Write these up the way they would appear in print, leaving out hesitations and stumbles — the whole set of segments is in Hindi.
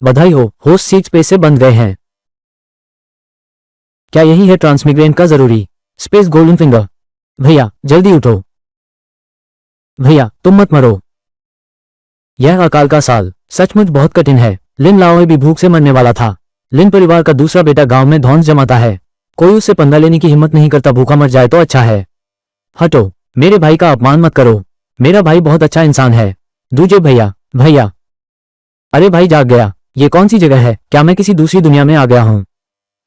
बधाई हो, होस्ट सीट स्पेस से बंद गए हैं। क्या यही है ट्रांसमिग्रेंट का जरूरी स्पेस गोल्डन फिंगर? भैया जल्दी उठो, भैया तुम मत मरो। यह अकाल का साल सचमुच बहुत कठिन है। लिन लाओए भी भूख से मरने वाला था। लिन परिवार का दूसरा बेटा गांव में धौंस जमाता है। कोई उससे पंगा लेने की हिम्मत नहीं करता। भूखा मर जाए तो अच्छा है। हटो, मेरे भाई का अपमान मत करो। मेरा भाई बहुत अच्छा इंसान है। दूजे भैया, भैया। अरे भाई जाग गया। ये कौन सी जगह है? क्या मैं किसी दूसरी दुनिया में आ गया हूँ?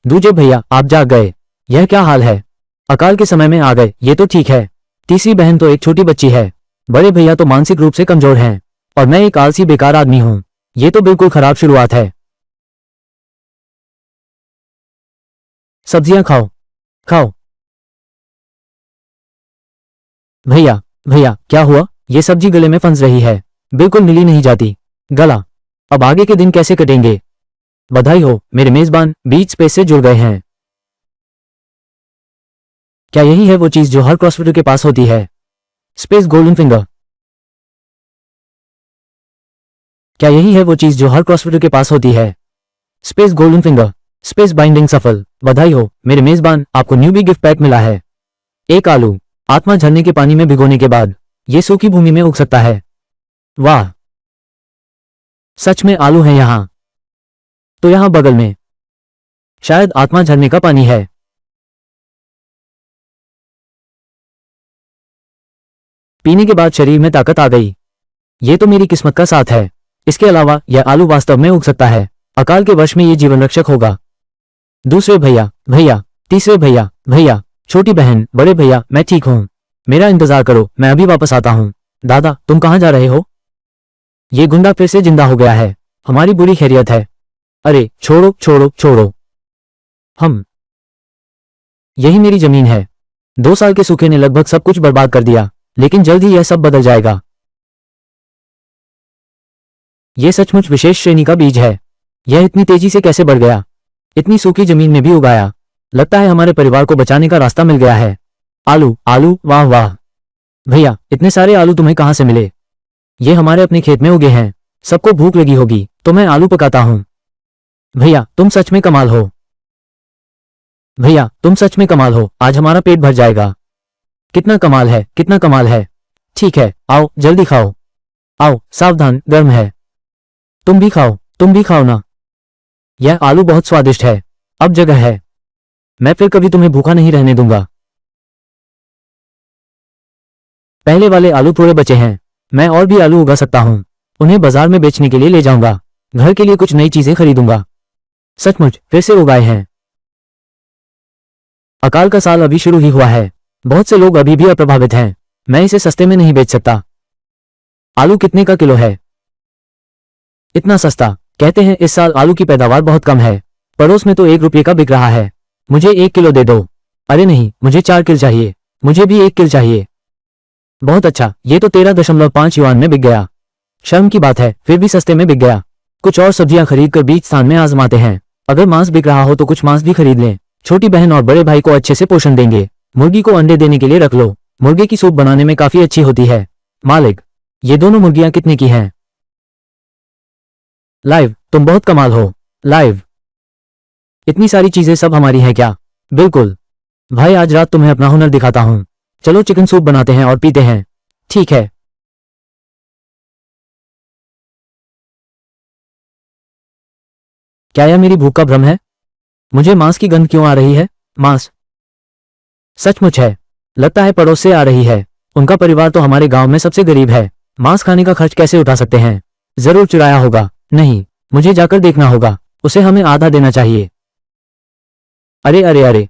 दूजे भैया आप जाग गए। यह क्या हाल है? अकाल के समय में आ गए, ये तो ठीक है। तीसरी बहन तो एक छोटी बच्ची है। बड़े भैया तो मानसिक रूप से कमजोर हैं और मैं एक आलसी बेकार आदमी हूँ। ये तो बिल्कुल खराब शुरुआत है। सब्जियां खाओ, खाओ। भैया, भैया क्या हुआ? ये सब्जी गले में फंस रही है, बिल्कुल मिली नहीं जाती। गला, अब आगे के दिन कैसे कटेंगे? बधाई हो, मेरे मेजबान बीच स्पेस से जुड़ गए हैं। क्या यही है वो चीज जो हर क्रॉसफिटर के पास होती है? Space golden finger. क्या यही है वो चीज जो हर क्रॉसफिटर के पास होती है? Space golden finger. Space binding सफल। बधाई हो मेरे मेजबान, आपको न्यूबी गिफ्ट पैक मिला है। एक आलू आत्मा झरने के पानी में भिगोने के बाद ये सूखी भूमि में उग सकता है। वाह, सच में आलू है यहां। तो यहां बगल में शायद आत्मा झरने का पानी है। पीने के बाद शरीर में ताकत आ गई। ये तो मेरी किस्मत का साथ है। इसके अलावा यह आलू वास्तव में उग सकता है। अकाल के वर्ष में ये जीवन रक्षक होगा। दूसरे भैया, भैया। तीसरे भैया, भैया। छोटी बहन, बड़े भैया मैं ठीक हूं। मेरा इंतजार करो, मैं अभी वापस आता हूं। दादा तुम कहां जा रहे हो? ये गुंडा फिर से जिंदा हो गया है। हमारी बुरी खैरियत है। अरे छोड़ो छोड़ो छोड़ो। हम यही मेरी जमीन है। 2 साल के सूखे ने लगभग सब कुछ बर्बाद कर दिया, लेकिन जल्द ही यह सब बदल जाएगा। यह सचमुच विशेष श्रेणी का बीज है। यह इतनी तेजी से कैसे बढ़ गया? इतनी सूखी जमीन में भी उगाया। लगता है हमारे परिवार को बचाने का रास्ता मिल गया है। आलू, आलू, वाह वाह। भैया इतने सारे आलू तुम्हें कहां से मिले? ये हमारे अपने खेत में उगे हैं। सबको भूख लगी होगी तो मैं आलू पकाता हूं। भैया तुम सच में कमाल हो। भैया तुम सच में कमाल हो, आज हमारा पेट भर जाएगा। कितना कमाल है, कितना कमाल है। ठीक है, आओ जल्दी खाओ। आओ, सावधान, गर्म है। तुम भी खाओ, तुम भी खाओ ना। यह आलू बहुत स्वादिष्ट है। अब जगह है। मैं फिर कभी तुम्हें भूखा नहीं रहने दूंगा। पहले वाले आलू थोड़े बचे हैं। मैं और भी आलू उगा सकता हूं। उन्हें बाजार में बेचने के लिए ले जाऊंगा। घर के लिए कुछ नई चीजें खरीदूंगा। सचमुच फिर से उगाए हैं। अकाल का साल अभी शुरू ही हुआ है। बहुत से लोग अभी भी अप्रभावित हैं। मैं इसे सस्ते में नहीं बेच सकता। आलू कितने का किलो है? इतना सस्ता? कहते हैं इस साल आलू की पैदावार बहुत कम है। पड़ोस में तो 1 रुपये का बिक रहा है। मुझे 1 किलो दे दो। अरे नहीं, मुझे 4 किलो चाहिए। मुझे भी 1 किलो चाहिए। बहुत अच्छा, ये तो 13.5 युआन में बिक गया। शर्म की बात है, फिर भी सस्ते में बिक गया। कुछ और सब्जियां खरीद कर बीच स्थान में आजमाते हैं। अगर मांस बिक रहा हो तो कुछ मांस भी खरीद लें। छोटी बहन और बड़े भाई को अच्छे से पोषण देंगे। मुर्गी को अंडे देने के लिए रख लो। मुर्गे की सूप बनाने में काफी अच्छी होती है। मालिक, ये दोनों मुर्गियां कितने की हैं? लाइव, तुम बहुत कमाल हो। लाइव, इतनी सारी चीजें सब हमारी हैं क्या? बिल्कुल। भाई आज रात तुम्हें अपना हुनर दिखाता हूं। चलो चिकन सूप बनाते हैं और पीते हैं। ठीक है। क्या यह मेरी भूख का भ्रम है? मुझे मांस की गंध क्यों आ रही है? मांस सचमुच है। लगता है पड़ोस से आ रही है। उनका परिवार तो हमारे गांव में सबसे गरीब है। मांस खाने का खर्च कैसे उठा सकते हैं? जरूर चुराया होगा। नहीं, मुझे जाकर देखना होगा। उसे हमें आधा देना चाहिए। अरे अरे अरे,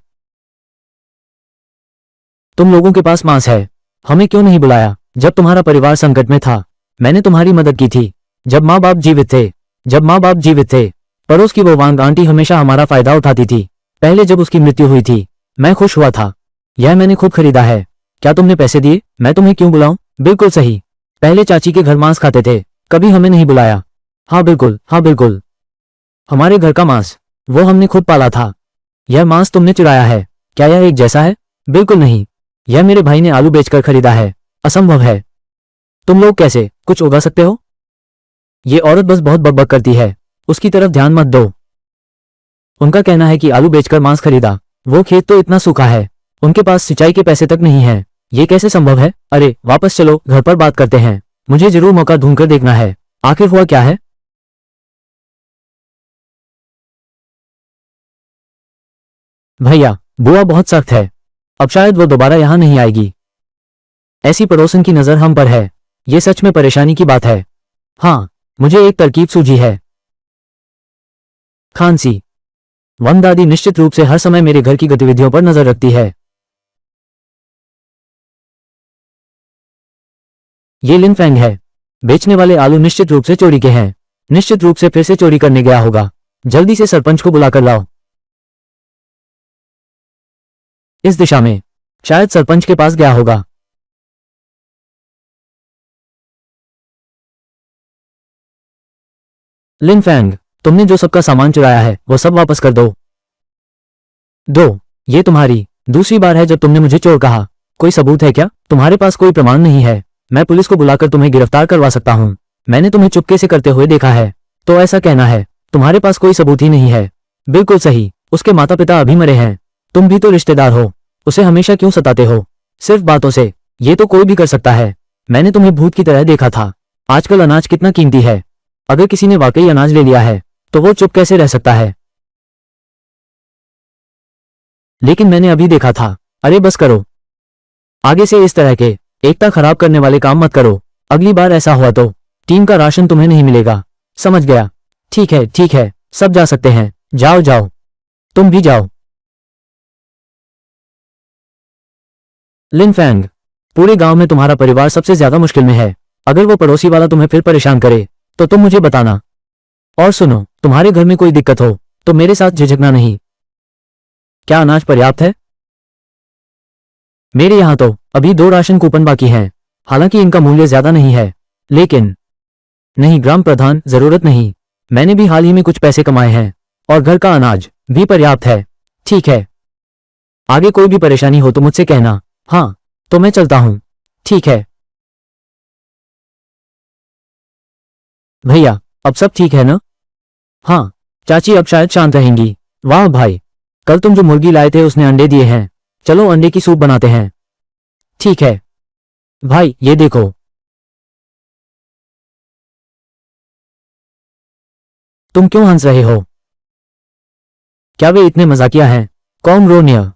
तुम लोगों के पास मांस है, हमें क्यों नहीं बुलाया? जब तुम्हारा परिवार संकट में था मैंने तुम्हारी मदद की थी। जब माँ बाप जीवित थे, जब माँ बाप जीवित थे। पड़ोस की वो वांग आंटी हमेशा हमारा फायदा उठाती थी। पहले जब उसकी मृत्यु हुई थी मैं खुश हुआ था। यह मैंने खुद खरीदा है। क्या तुमने पैसे दिए? मैं तुम्हें क्यों बुलाऊं? बिल्कुल सही। पहले चाची के घर मांस खाते थे, कभी हमें नहीं बुलाया। हाँ बिल्कुल, हाँ बिल्कुल। हमारे घर का मांस, वो हमने खुद पाला था। यह मांस तुमने चुराया है। क्या यह एक जैसा है? बिल्कुल नहीं। यह मेरे भाई ने आलू बेचकर खरीदा है। असंभव है। तुम लोग कैसे कुछ उगा सकते हो? ये औरत बस बहुत बकबक करती है। उसकी तरफ ध्यान मत दो। उनका कहना है कि आलू बेचकर मांस खरीदा। वो खेत तो इतना सूखा है, उनके पास सिंचाई के पैसे तक नहीं है। ये कैसे संभव है? अरे वापस चलो, घर पर बात करते हैं। मुझे जरूर मौका ढूंढकर देखना है, आखिर हुआ क्या है। भैया, बुआ बहुत सख्त है, अब शायद वो दोबारा यहाँ नहीं आएगी। ऐसी पड़ोसन की नजर हम पर है, ये सच में परेशानी की बात है। हाँ, मुझे एक तरकीब सूझी है। खांसी। वन दादी निश्चित रूप से हर समय मेरे घर की गतिविधियों पर नजर रखती है। ये लिन फेंग है। बेचने वाले आलू निश्चित रूप से चोरी के हैं, निश्चित रूप से फिर से चोरी करने गया होगा। जल्दी से सरपंच को बुलाकर लाओ। इस दिशा में, शायद सरपंच के पास गया होगा। लिन फेंग, तुमने जो सबका सामान चुराया है वो सब वापस कर दो। ये तुम्हारी दूसरी बार है जब तुमने मुझे चोर कहा। कोई सबूत है क्या? तुम्हारे पास कोई प्रमाण नहीं है। मैं पुलिस को बुलाकर तुम्हें गिरफ्तार करवा सकता हूँ। मैंने तुम्हें चुपके से करते हुए देखा है। तो ऐसा कहना है तुम्हारे पास कोई सबूत ही नहीं है। बिल्कुल सही, उसके माता पिता अभी मरे हैं। तुम भी तो रिश्तेदार हो, उसे हमेशा क्यों सताते हो? सिर्फ बातों से ये तो कोई भी कर सकता है। मैंने तुम्हें भूत की तरह देखा था। आजकल अनाज कितना कीमती है। अगर किसी ने वाकई अनाज ले लिया है तो वो चुप कैसे रह सकता है? लेकिन मैंने अभी देखा था। अरे बस करो, आगे से इस तरह के एकता खराब करने वाले काम मत करो। अगली बार ऐसा हुआ तो टीम का राशन तुम्हें नहीं मिलेगा। समझ गया? ठीक है, सब जा सकते हैं। जाओ जाओ, तुम भी जाओ। लिन फेंग, पूरे गांव में तुम्हारा परिवार सबसे ज्यादा मुश्किल में है। अगर वो पड़ोसी वाला तुम्हें फिर परेशान करे तो तुम मुझे बताना। और सुनो, तुम्हारे घर में कोई दिक्कत हो तो मेरे साथ झिझकना नहीं। क्या अनाज पर्याप्त है? मेरे यहाँ तो अभी 2 राशन कूपन बाकी हैं। हालांकि इनका मूल्य ज्यादा नहीं है, लेकिन नहीं ग्राम प्रधान, जरूरत नहीं। मैंने भी हाल ही में कुछ पैसे कमाए हैं और घर का अनाज भी पर्याप्त है। ठीक है, आगे कोई भी परेशानी हो तो मुझसे कहना। हाँ, तो मैं चलता हूँ। ठीक है भैया, अब सब ठीक है ना? हाँ, चाची अब शायद शांत रहेंगी। वाह भाई, कल तुम जो मुर्गी लाए थे उसने अंडे दिए हैं। चलो अंडे की सूप बनाते हैं। ठीक है भाई, ये देखो। तुम क्यों हंस रहे हो? क्या वे इतने मजाकिया हैं? कौन रोनिया?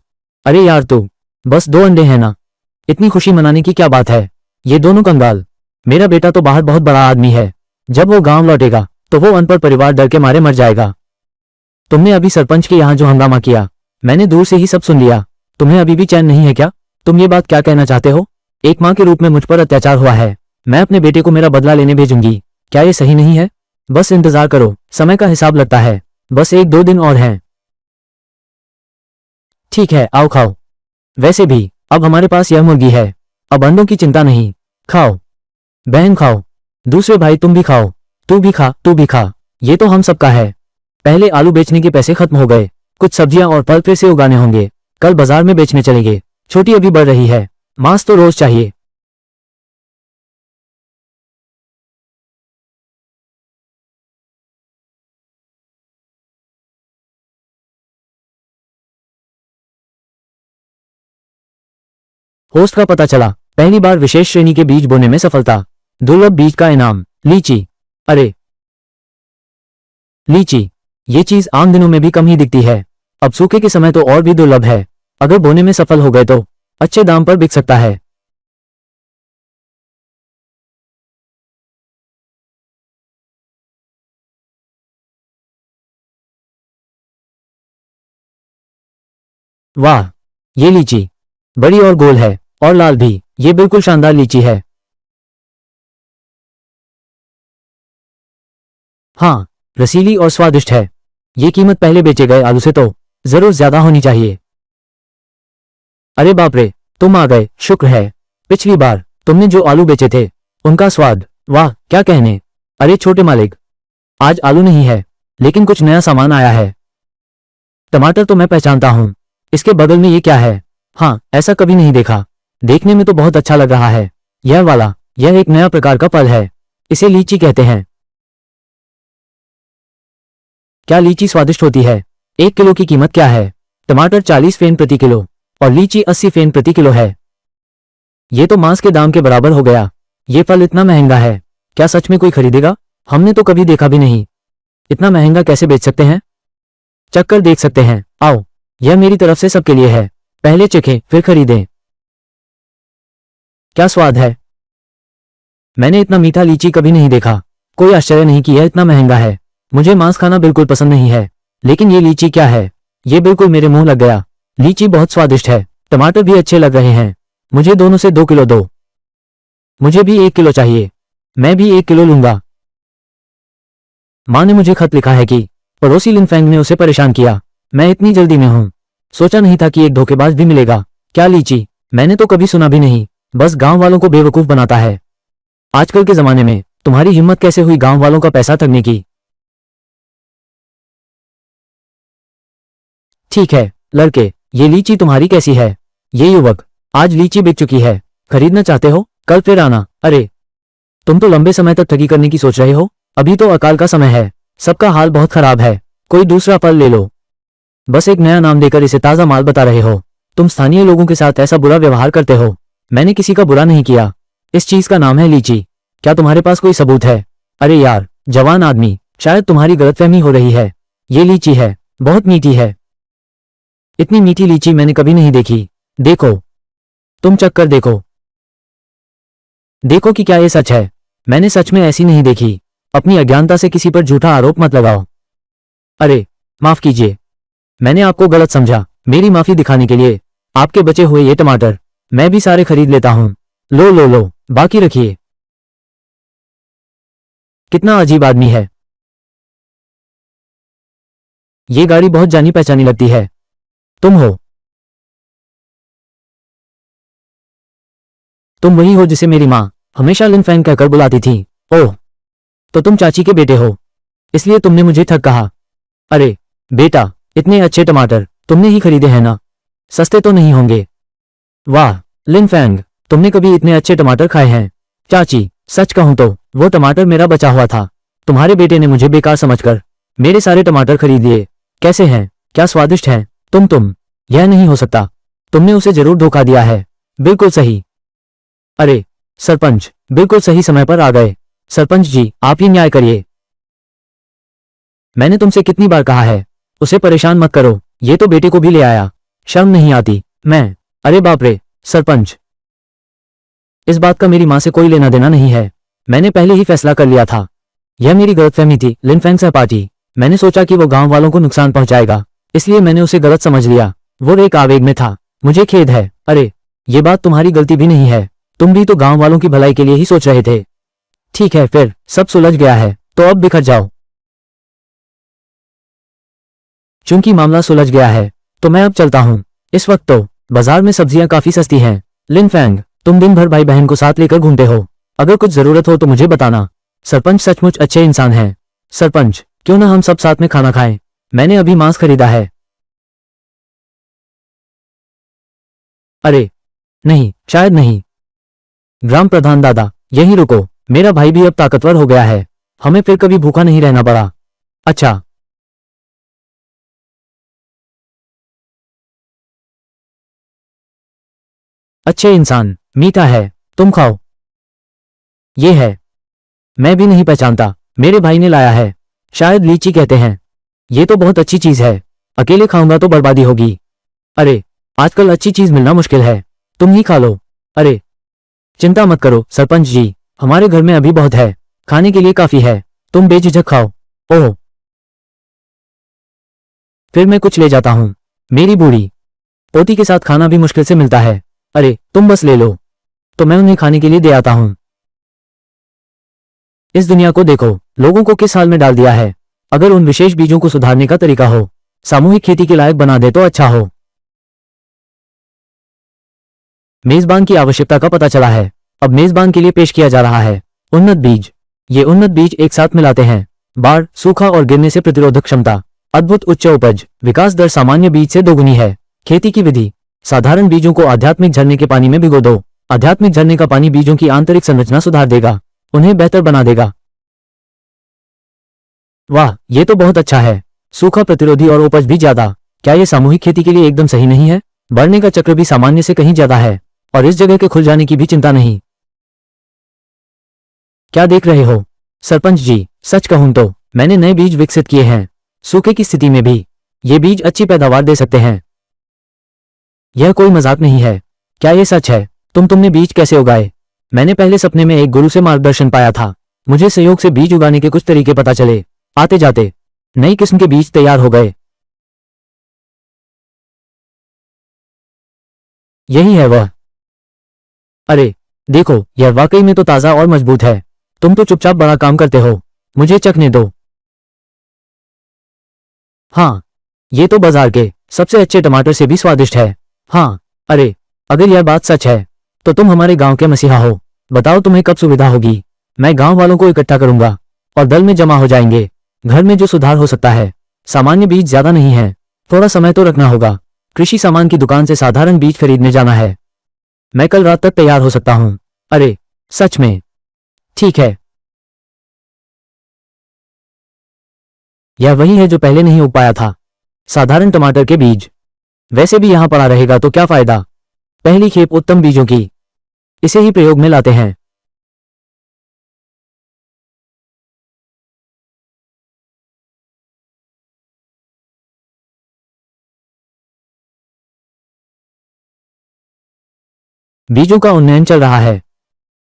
अरे यार तू, बस 2 अंडे हैं ना, इतनी खुशी मनाने की क्या बात है? ये दोनों कंगाल। मेरा बेटा तो बाहर बहुत बड़ा आदमी है, जब वो गांव लौटेगा तो वो अनपढ़ परिवार डर के मारे मर जाएगा। तुमने अभी सरपंच के यहाँ जो हंगामा किया, मैंने दूर से ही सब सुन लिया। तुम्हें अभी भी चैन नहीं है क्या? तुम ये बात क्या कहना चाहते हो? एक माँ के रूप में मुझ पर अत्याचार हुआ है, मैं अपने बेटे को मेरा बदला लेने भेजूंगी। क्या ये सही नहीं है? बस इंतजार करो, समय का हिसाब लगता है। बस 1-2 दिन और हैं। ठीक है, आओ खाओ। वैसे भी अब हमारे पास यह मुर्गी है, अब अंडों की चिंता नहीं। खाओ बहन, खाओ। दूसरे भाई तुम भी खाओ। तू भी खा, तू भी खा। ये तो हम सबका है। पहले आलू बेचने के पैसे खत्म हो गए, कुछ सब्जियां और फल फिर से उगाने होंगे। कल बाजार में बेचने चलेंगे। छोटी अभी बढ़ रही है, मांस तो रोज चाहिए। होस्ट का पता चला, पहली बार विशेष श्रेणी के बीज बोने में सफलता। दुर्लभ बीज का इनाम, लीची। अरे लीची, ये चीज आम दिनों में भी कम ही दिखती है, अब सूखे के समय तो और भी दुर्लभ है। अगर बोने में सफल हो गए तो अच्छे दाम पर बिक सकता है। वाह, ये लीची बड़ी और गोल है, और लाल भी। ये बिल्कुल शानदार लीची है। हाँ, रसीली और स्वादिष्ट है। ये कीमत पहले बेचे गए आलू से तो जरूर ज्यादा होनी चाहिए। अरे बाप रे, तुम आ गए, शुक्र है। पिछली बार तुमने जो आलू बेचे थे उनका स्वाद, वाह क्या कहने। अरे छोटे मालिक, आज आलू नहीं है, लेकिन कुछ नया सामान आया है। टमाटर तो मैं पहचानता हूँ, इसके बगल में ये क्या है? हाँ, ऐसा कभी नहीं देखा। देखने में तो बहुत अच्छा लग रहा है। यह वाला, यह एक नया प्रकार का फल है, इसे लीची कहते हैं। क्या लीची स्वादिष्ट होती है। 1 किलो की कीमत क्या है। टमाटर 40 फेन प्रति किलो और लीची 80 फेन प्रति किलो है। ये तो मांस के दाम के बराबर हो गया। ये फल इतना महंगा है, क्या सच में कोई खरीदेगा। हमने तो कभी देखा भी नहीं। इतना महंगा कैसे बेच सकते हैं। चक्कर देख सकते हैं, आओ। यह मेरी तरफ से सबके लिए है। पहले चखें फिर खरीदें। क्या स्वाद है। मैंने इतना मीठा लीची कभी नहीं देखा। कोई आश्चर्य नहीं कि यह इतना महंगा है। मुझे मांस खाना बिल्कुल पसंद नहीं है, लेकिन ये लीची क्या है। ये बिल्कुल मेरे मुंह लग गया। लीची बहुत स्वादिष्ट है, टमाटर भी अच्छे लग रहे हैं। मुझे दोनों से 2 किलो दो। मुझे भी 1 किलो चाहिए। मैं भी 1 किलो लूंगा। माँ ने मुझे खत लिखा है कि पड़ोसी लिनफेंग ने उसे परेशान किया। मैं इतनी जल्दी में हूं, सोचा नहीं था कि एक धोखेबाज भी मिलेगा। क्या लीची, मैंने तो कभी सुना भी नहीं, बस गांव वालों को बेवकूफ बनाता है। आजकल के जमाने में तुम्हारी हिम्मत कैसे हुई गांव वालों का पैसा ठगने की। ठीक है लड़के, ये लीची तुम्हारी कैसी है। ये युवक, आज लीची बिक चुकी है, खरीदना चाहते हो कल फिर आना। अरे तुम तो लंबे समय तक ठगी करने की सोच रहे हो। अभी तो अकाल का समय है, सबका हाल बहुत खराब है। कोई दूसरा फल ले लो। बस एक नया नाम देकर इसे ताजा माल बता रहे हो। तुम स्थानीय लोगों के साथ ऐसा बुरा व्यवहार करते हो। मैंने किसी का बुरा नहीं किया। इस चीज का नाम है लीची। क्या तुम्हारे पास कोई सबूत है। अरे यार जवान आदमी, शायद तुम्हारी गलतफहमी हो रही है। ये लीची है, बहुत मीठी है। इतनी मीठी लीची मैंने कभी नहीं देखी। देखो, तुम चख कर देखो। देखो कि क्या ये सच है। मैंने सच में ऐसी नहीं देखी। अपनी अज्ञानता से किसी पर झूठा आरोप मत लगाओ। अरे माफ कीजिए, मैंने आपको गलत समझा। मेरी माफी दिखाने के लिए आपके बचे हुए ये टमाटर मैं भी सारे खरीद लेता हूं। लो लो लो, बाकी रखिए। कितना अजीब आदमी है। ये गाड़ी बहुत जानी पहचानी लगती है। तुम हो, तुम वही हो जिसे मेरी माँ हमेशा लिनफेंग कहकर बुलाती थी। ओह, तो तुम चाची के बेटे हो, इसलिए तुमने मुझे ठग कहा। अरे बेटा, इतने अच्छे टमाटर तुमने ही खरीदे हैं ना, सस्ते तो नहीं होंगे। वाह लिनफेंग, तुमने कभी इतने अच्छे टमाटर खाए हैं। चाची सच कहूं तो वो टमाटर मेरा बचा हुआ था। तुम्हारे बेटे ने मुझे बेकार समझकर मेरे सारे टमाटर खरीद लिए। कैसे हैं, क्या स्वादिष्ट हैं। तुम यह नहीं हो सकता। तुमने उसे जरूर धोखा दिया है। बिल्कुल सही। अरे सरपंच, बिल्कुल सही समय पर आ गए। सरपंच जी आप ही न्याय करिए। मैंने तुमसे कितनी बार कहा है उसे परेशान मत करो। ये तो बेटे को भी ले आया, शर्म नहीं आती। मैं, अरे बाप रे सरपंच, इस बात का मेरी मां से कोई लेना देना नहीं है। मैंने पहले ही फैसला कर लिया था। यह मेरी गलतफहमी थी लिनफेंग सहपाठी। मैंने सोचा कि वो गांव वालों को नुकसान पहुंचाएगा, इसलिए मैंने उसे गलत समझ लिया। वो एक आवेग में था। मुझे खेद है। अरे ये बात तुम्हारी गलती भी नहीं है, तुम भी तो गांव वालों की भलाई के लिए ही सोच रहे थे। ठीक है फिर, सब सुलझ गया है तो अब बिखर जाओ। चूंकि मामला सुलझ गया है तो मैं अब चलता हूं। इस वक्त तो बाजार में सब्जियां काफी सस्ती हैं। लिनफेंग, तुम दिन भर भाई बहन को साथ लेकर घूमते हो, अगर कुछ जरूरत हो तो मुझे बताना। सरपंच सचमुच अच्छे इंसान हैं। सरपंच, क्यों ना हम सब साथ में खाना खाएं। मैंने अभी मांस खरीदा है। अरे नहीं, शायद नहीं। ग्राम प्रधान दादा, यहीं रुको। मेरा भाई भी अब ताकतवर हो गया है, हमें फिर कभी भूखा नहीं रहना पड़ा। अच्छा, अच्छे इंसान, मीठा है, तुम खाओ। ये है, मैं भी नहीं पहचानता, मेरे भाई ने लाया है। शायद लीची कहते हैं। ये तो बहुत अच्छी चीज है, अकेले खाऊंगा तो बर्बादी होगी। अरे आजकल अच्छी चीज मिलना मुश्किल है, तुम ही खा लो। अरे चिंता मत करो सरपंच जी, हमारे घर में अभी बहुत है, खाने के लिए काफी है, तुम बेझिझक खाओ। ओह, फिर मैं कुछ ले जाता हूँ। मेरी बूढ़ी पोती के साथ खाना भी मुश्किल से मिलता है। अरे तुम बस ले लो, तो मैं उन्हें खाने के लिए दे आता हूँ। इस दुनिया को देखो, लोगों को किस हाल में डाल दिया है। अगर उन विशेष बीजों को सुधारने का तरीका हो, सामूहिक खेती के लायक बना दे तो अच्छा हो। मेजबान की आवश्यकता का पता चला है, अब मेजबान के लिए पेश किया जा रहा है उन्नत बीज। ये उन्नत बीज एक साथ मिलाते हैं बाढ़, सूखा और गिरने से प्रतिरोधक क्षमता, अद्भुत उच्च उपज, विकास दर सामान्य बीज से दोगुनी है। खेती की विधि, साधारण बीजों को आध्यात्मिक झरने के पानी में भिगो दो। आध्यात्मिक झरने का पानी बीजों की आंतरिक संरचना सुधार देगा, उन्हें बेहतर बना देगा। वाह, ये तो बहुत अच्छा है। सूखा प्रतिरोधी और उपज भी ज्यादा। क्या ये सामूहिक खेती के लिए एकदम सही नहीं है? बढ़ने का चक्र भी सामान्य से कहीं ज्यादा है और इस जगह के खुल जाने की भी चिंता नहीं। क्या देख रहे हो सरपंच जी? सच कहूं तो मैंने नए बीज विकसित किए हैं। सूखे की स्थिति में भी ये बीज अच्छी पैदावार दे सकते हैं। यह कोई मजाक नहीं है। क्या ये सच है? तुमने बीज कैसे उगाए? मैंने पहले सपने में एक गुरु से मार्गदर्शन पाया था। मुझे सहयोग से बीज उगाने के कुछ तरीके पता चले। आते जाते नई किस्म के बीज तैयार हो गए। यही है वह। अरे देखो, यह वाकई में तो ताजा और मजबूत है। तुम तो चुपचाप बड़ा काम करते हो। मुझे चखने दो। हाँ, ये तो बाजार के सबसे अच्छे टमाटर से भी स्वादिष्ट है। हाँ, अरे अगर यह बात सच है तो तुम हमारे गांव के मसीहा हो। बताओ तुम्हें कब सुविधा होगी? मैं गांव वालों को इकट्ठा करूंगा और दल में जमा हो जाएंगे। घर में जो सुधार हो सकता है। सामान्य बीज ज्यादा नहीं है। थोड़ा समय तो रखना होगा। कृषि सामान की दुकान से साधारण बीज खरीदने जाना है। मैं कल रात तक तैयार हो सकता हूँ। अरे सच में? ठीक है। यह वही है जो पहले नहीं उग पाया था। साधारण टमाटर के बीज। वैसे भी यहां पड़ा रहेगा तो क्या फायदा। पहली खेप उत्तम बीजों की। इसे ही प्रयोग में लाते हैं। बीजों का उन्नयन चल रहा है।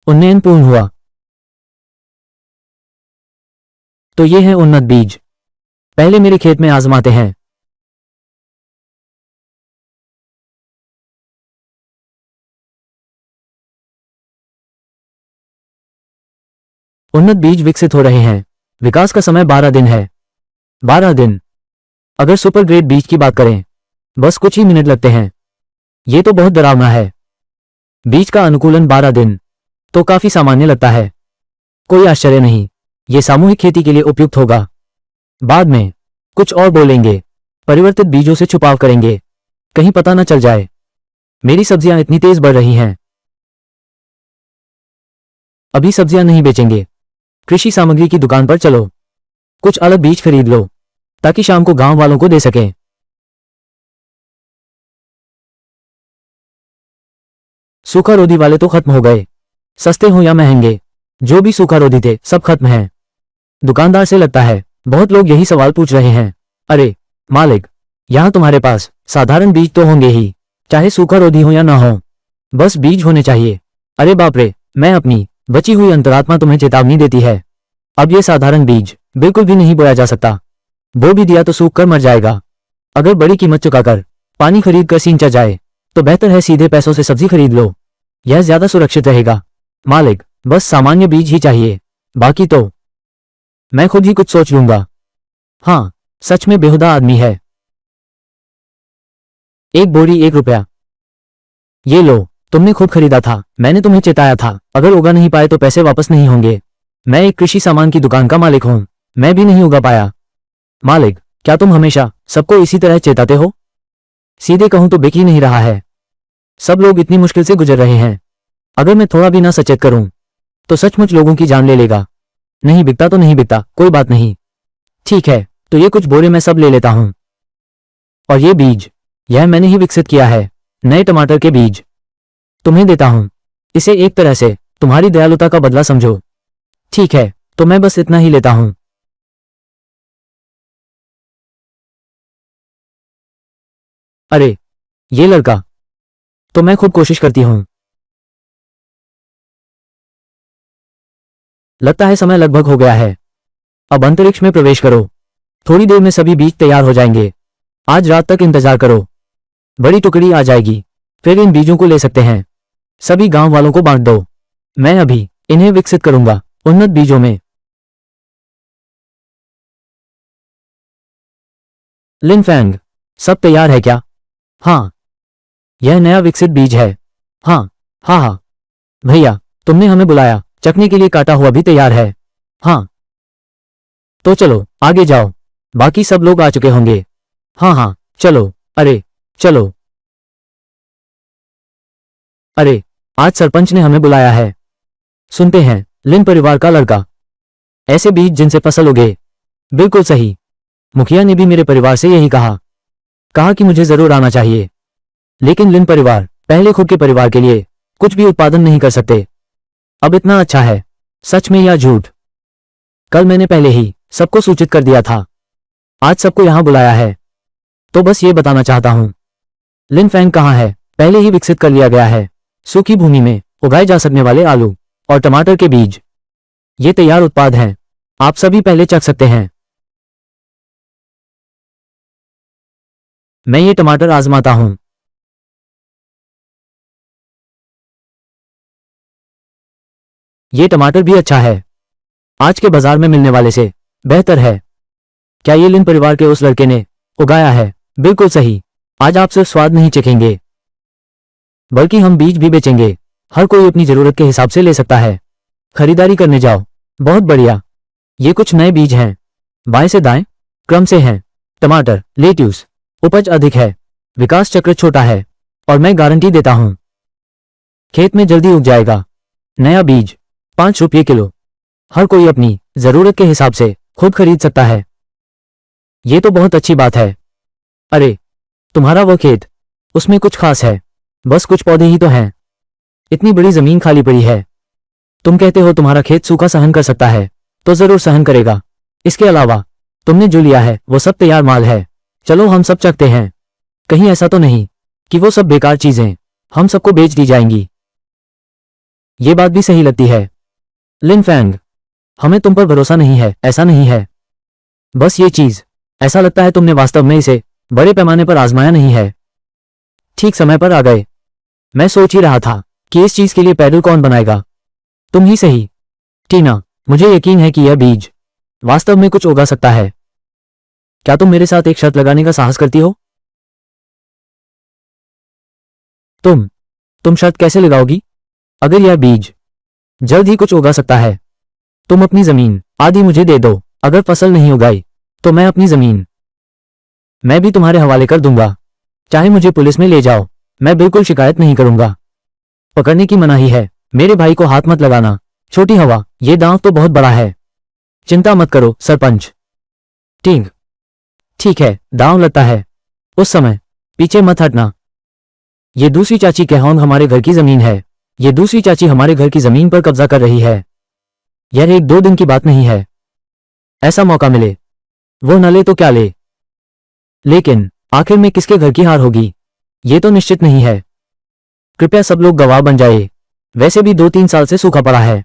उन्नयन पूर्ण हुआ तो ये है उन्नत बीज। पहले मेरे खेत में आजमाते हैं। उन्नत बीज विकसित हो रहे हैं। विकास का समय 12 दिन है। 12 दिन। अगर सुपर ग्रेड बीज की बात करें बस कुछ ही मिनट लगते हैं। ये तो बहुत डरावना है। बीज का अनुकूलन 12 दिन तो काफी सामान्य लगता है। कोई आश्चर्य नहीं। ये सामूहिक खेती के लिए उपयुक्त होगा। बाद में कुछ और बोलेंगे। परिवर्तित बीजों से छुपाव करेंगे, कहीं पता न चल जाए। मेरी सब्जियां इतनी तेज बढ़ रही हैं। अभी सब्जियां नहीं बेचेंगे। कृषि सामग्री की दुकान पर चलो, कुछ अलग बीज खरीद लो ताकि शाम को गांव वालों को दे सकें। सूखा रोधी वाले तो खत्म हो गए। सस्ते हो या महंगे, जो भी सूखा रोधी थे सब खत्म हैं। दुकानदार से लगता है बहुत लोग यही सवाल पूछ रहे हैं। अरे मालिक, यहां तुम्हारे पास साधारण बीज तो होंगे ही, चाहे सूखा रोधी हो या ना हो, बस बीज होने चाहिए। अरे बाप रे, मैं अपनी बची हुई अंतरात्मा तुम्हें चेतावनी देती है। अब ये साधारण बीज बिल्कुल भी नहीं बोया जा सकता। बो भी दिया तो सूख कर मर जाएगा। अगर बड़ी कीमत चुकाकर पानी खरीद कर सींचा जाए तो बेहतर है सीधे पैसों से सब्जी खरीद लो। यह ज्यादा सुरक्षित रहेगा। मालिक, बस सामान्य बीज ही चाहिए, बाकी तो मैं खुद ही कुछ सोच लूंगा। हाँ, सच में बेहुदा आदमी है। एक बोरी 1 रुपया। ये लो, तुमने खुद खरीदा था। मैंने तुम्हें चेताया था, अगर उगा नहीं पाए तो पैसे वापस नहीं होंगे। मैं एक कृषि सामान की दुकान का मालिक हूं। मैं भी नहीं उगा पाया। मालिक, क्या तुम हमेशा सबको इसी तरह चेताते हो? सीधे कहूं तो बिक ही नहीं रहा है। सब लोग इतनी मुश्किल से गुजर रहे हैं। अगर मैं थोड़ा भी ना सचेत करूं तो सचमुच लोगों की जान ले लेगा। नहीं बिकता तो नहीं बिकता, कोई बात नहीं। ठीक है, तो ये कुछ बोरे मैं सब ले लेता हूं। और ये बीज, यह मैंने ही विकसित किया है। नए टमाटर के बीज तुम्हें देता हूं। इसे एक तरह से तुम्हारी दयालुता का बदला समझो। ठीक है, तो मैं बस इतना ही लेता हूं। अरे ये लड़का, तो मैं खुद कोशिश करती हूं। लगता है समय लगभग हो गया है। अब अंतरिक्ष में प्रवेश करो। थोड़ी देर में सभी बीज तैयार हो जाएंगे। आज रात तक इंतजार करो। बड़ी टुकड़ी आ जाएगी, फिर इन बीजों को ले सकते हैं। सभी गांव वालों को बांट दो। मैं अभी इन्हें विकसित करूंगा उन्नत बीजों में। लिनफैंग, सब तैयार है क्या? हाँ, यह नया विकसित बीज है। हाँ, हाँ हाँ। भैया, तुमने हमें बुलाया, चखने के लिए काटा हुआ भी तैयार है। हाँ, तो चलो आगे जाओ। बाकी सब लोग आ चुके होंगे। हाँ हाँ, चलो। अरे चलो। अरे, आज सरपंच ने हमें बुलाया है। सुनते हैं, लिन परिवार का लड़का। ऐसे बीज जिनसे फसल उगे। बिल्कुल सही। मुखिया ने भी मेरे परिवार से यही कहा कि मुझे जरूर आना चाहिए। लेकिन लिन परिवार पहले खुद के परिवार के लिए कुछ भी उत्पादन नहीं कर सकते। अब इतना अच्छा है, सच में या झूठ? कल मैंने पहले ही सबको सूचित कर दिया था। आज सबको यहां बुलाया है तो बस ये बताना चाहता हूं। लिन फैंग कहां है? पहले ही विकसित कर लिया गया है। सूखी भूमि में उगाए जा सकने वाले आलू और टमाटर के बीज, ये तैयार उत्पाद हैं। आप सभी पहले चख सकते हैं। मैं ये टमाटर आजमाता हूं। ये टमाटर भी अच्छा है, आज के बाजार में मिलने वाले से बेहतर है। क्या ये लिन परिवार के उस लड़के ने उगाया है? बिल्कुल सही। आज आप सिर्फ स्वाद नहीं चखेंगे बल्कि हम बीज भी बेचेंगे। हर कोई अपनी जरूरत के हिसाब से ले सकता है। खरीदारी करने जाओ। बहुत बढ़िया। ये कुछ नए बीज हैं, बाएं से दाएं क्रम से हैं। टमाटर, लेट्यूस, उपज अधिक है, विकास चक्र छोटा है और मैं गारंटी देता हूं खेत में जल्दी उग जाएगा। नया बीज 5 रुपये किलो। हर कोई अपनी जरूरत के हिसाब से खुद खरीद सकता है। ये तो बहुत अच्छी बात है। अरे, तुम्हारा वो खेत, उसमें कुछ खास है? बस कुछ पौधे ही तो हैं। इतनी बड़ी जमीन खाली पड़ी है। तुम कहते हो तुम्हारा खेत सूखा सहन कर सकता है, तो जरूर सहन करेगा। इसके अलावा तुमने जो लिया है वो सब तैयार माल है। चलो हम सब चखते हैं। कहीं ऐसा तो नहीं कि वो सब बेकार चीजें हम सबको बेच दी जाएंगी। ये बात भी सही लगती है। लिन फैंग, हमें तुम पर भरोसा नहीं है। ऐसा नहीं है, बस ये चीज ऐसा लगता है तुमने वास्तव में इसे बड़े पैमाने पर आजमाया नहीं है। ठीक समय पर आ गए। मैं सोच ही रहा था कि इस चीज के लिए पैडल कौन बनाएगा। तुम ही सही। टीना, मुझे यकीन है कि यह बीज वास्तव में कुछ उगा सकता है। क्या तुम मेरे साथ एक शर्त लगाने का साहस करती हो? तुम शर्त कैसे लगाओगी? अगर यह बीज जल्द ही कुछ उगा सकता है, तुम अपनी जमीन आधी मुझे दे दो। अगर फसल नहीं उगाई तो मैं अपनी जमीन मैं भी तुम्हारे हवाले कर दूंगा। चाहे मुझे पुलिस में ले जाओ, मैं बिल्कुल शिकायत नहीं करूंगा। पकड़ने की मनाही है। मेरे भाई को हाथ मत लगाना। छोटी हवा, ये दांव तो बहुत बड़ा है। चिंता मत करो सरपंच। ठीक है, दांव लगता है। उस समय पीछे मत हटना। ये दूसरी चाची केहोंग हमारे घर की जमीन है। ये दूसरी चाची हमारे घर की जमीन पर कब्जा कर रही है। यह 1-2 दिन की बात नहीं है। ऐसा मौका मिले, वो न ले तो क्या ले। लेकिन आखिर में किसके घर की हार होगी, ये तो निश्चित नहीं है। कृपया सब लोग गवाह बन जाए। वैसे भी 2-3 साल से सूखा पड़ा है।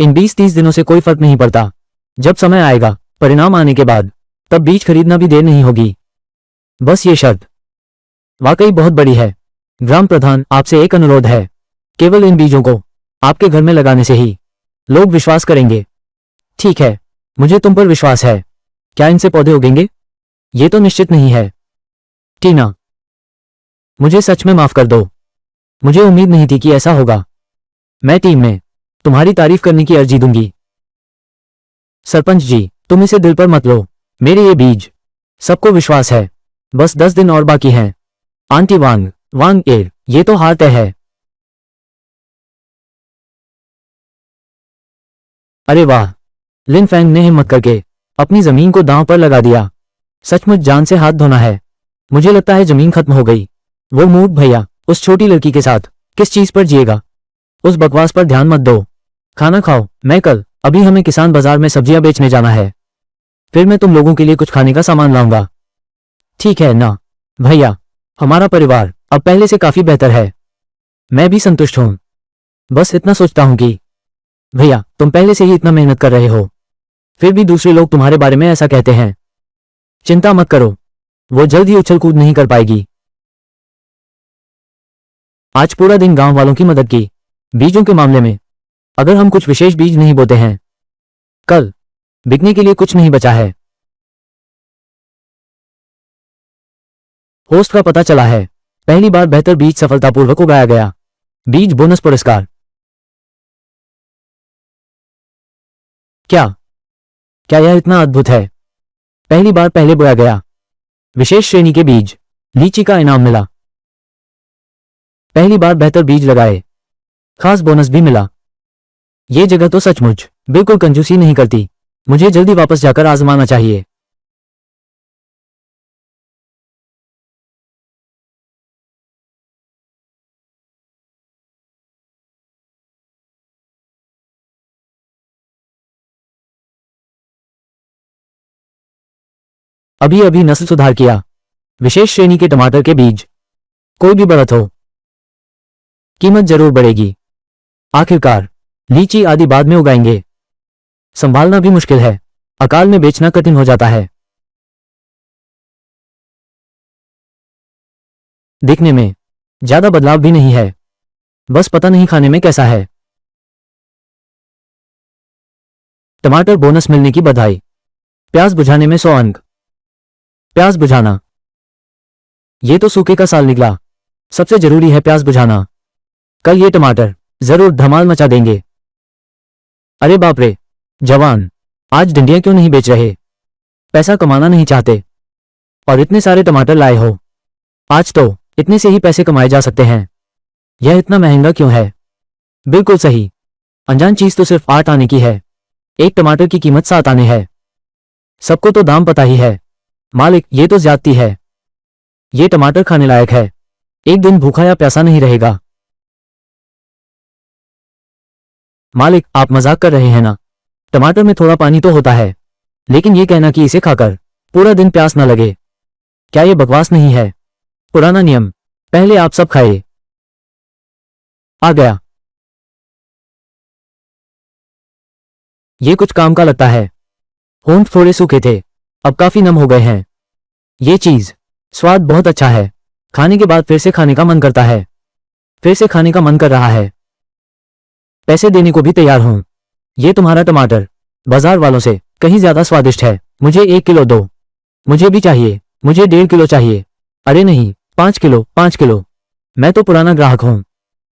इन 20-30 दिनों से कोई फर्क नहीं पड़ता। जब समय आएगा, परिणाम आने के बाद, तब बीज खरीदना भी देर नहीं होगी। बस ये शर्त वाकई बहुत बड़ी है। ग्राम प्रधान, आपसे एक अनुरोध है। केवल इन बीजों को आपके घर में लगाने से ही लोग विश्वास करेंगे। ठीक है, मुझे तुम पर विश्वास है। क्या इनसे पौधे उगेंगे? ये तो निश्चित नहीं है। टीना, मुझे सच में माफ कर दो। मुझे उम्मीद नहीं थी कि ऐसा होगा। मैं टीम में तुम्हारी तारीफ करने की अर्जी दूंगी। सरपंच जी, तुम इसे दिल पर मत लो। मेरे ये बीज, सबको विश्वास है। बस 10 दिन और बाकी हैं। आंटी वांग एर, ये तो हार तय है। अरे वाह, लिन फैंग ने हिम्मत करके अपनी जमीन को दांव पर लगा दिया। सचमुच जान से हाथ धोना है। मुझे लगता है जमीन खत्म हो गई। वो मूर्ख भैया उस छोटी लड़की के साथ किस चीज पर जिएगा? उस बकवास पर ध्यान मत दो। खाना खाओ। मैं कल अभी हमें किसान बाजार में सब्जियां बेचने जाना है। फिर मैं तुम लोगों के लिए कुछ खाने का सामान लाऊंगा। ठीक है ना भैया, हमारा परिवार अब पहले से काफी बेहतर है। मैं भी संतुष्ट हूं। बस इतना सोचता हूं कि भैया, तुम पहले से ही इतना मेहनत कर रहे हो, फिर भी दूसरे लोग तुम्हारे बारे में ऐसा कहते हैं। चिंता मत करो, वो जल्द ही उछल कूद नहीं कर पाएगी। आज पूरा दिन गांव वालों की मदद की बीजों के मामले में। अगर हम कुछ विशेष बीज नहीं बोते हैं, कल बिकने के लिए कुछ नहीं बचा है। होस्ट का पता चला है, पहली बार बेहतर बीज सफलतापूर्वक उगाया गया। बीज बोनस पुरस्कार। क्या यह इतना अद्भुत है? पहली बार पहले बोया गया। विशेष श्रेणी के बीज, लीची का इनाम मिला। पहली बार बेहतर बीज लगाए, खास बोनस भी मिला। ये जगह तो सचमुच बिल्कुल कंजूसी नहीं करती। मुझे जल्दी वापस जाकर आजमाना चाहिए। अभी अभी नस्ल सुधार किया, विशेष श्रेणी के टमाटर के बीज। कोई भी बढ़त हो, कीमत जरूर बढ़ेगी। आखिरकार लीची आदि बाद में उगाएंगे, संभालना भी मुश्किल है, अकाल में बेचना कठिन हो जाता है। दिखने में ज्यादा बदलाव भी नहीं है, बस पता नहीं खाने में कैसा है। टमाटर बोनस मिलने की बधाई। प्याज बुझाने में 100 अंक। प्याज बुझाना, ये तो सूखे का साल निकला। सबसे जरूरी है प्याज बुझाना। कल ये टमाटर जरूर धमाल मचा देंगे। अरे बाप रे जवान, आज डंडियां क्यों नहीं बेच रहे? पैसा कमाना नहीं चाहते और इतने सारे टमाटर लाए हो। आज तो इतने से ही पैसे कमाए जा सकते हैं। यह इतना महंगा क्यों है? बिल्कुल सही, अनजान चीज तो सिर्फ 8 आने की है, एक टमाटर की कीमत 7 आने है। सबको तो दाम पता ही है। मालिक ये तो ज्यादती है। ये टमाटर खाने लायक है, एक दिन भूखा या प्यासा नहीं रहेगा। मालिक आप मजाक कर रहे हैं ना? टमाटर में थोड़ा पानी तो होता है, लेकिन ये कहना कि इसे खाकर पूरा दिन प्यास न लगे, क्या ये बकवास नहीं है? पुराना नियम, पहले आप सब खाए। आ गया। ये कुछ काम का लगता है। होंठ थोड़े सूखे थे, अब काफी नम हो गए हैं। ये चीज स्वाद बहुत अच्छा है, खाने के बाद फिर से खाने का मन करता है, फिर से खाने का मन कर रहा है। पैसे देने को भी तैयार हूं। ये तुम्हारा टमाटर बाजार वालों से कहीं ज्यादा स्वादिष्ट है। मुझे 1 किलो दो। मुझे भी चाहिए, मुझे 1.5 किलो चाहिए। अरे नहीं, 5 किलो, 5 किलो। मैं तो पुराना ग्राहक हूं,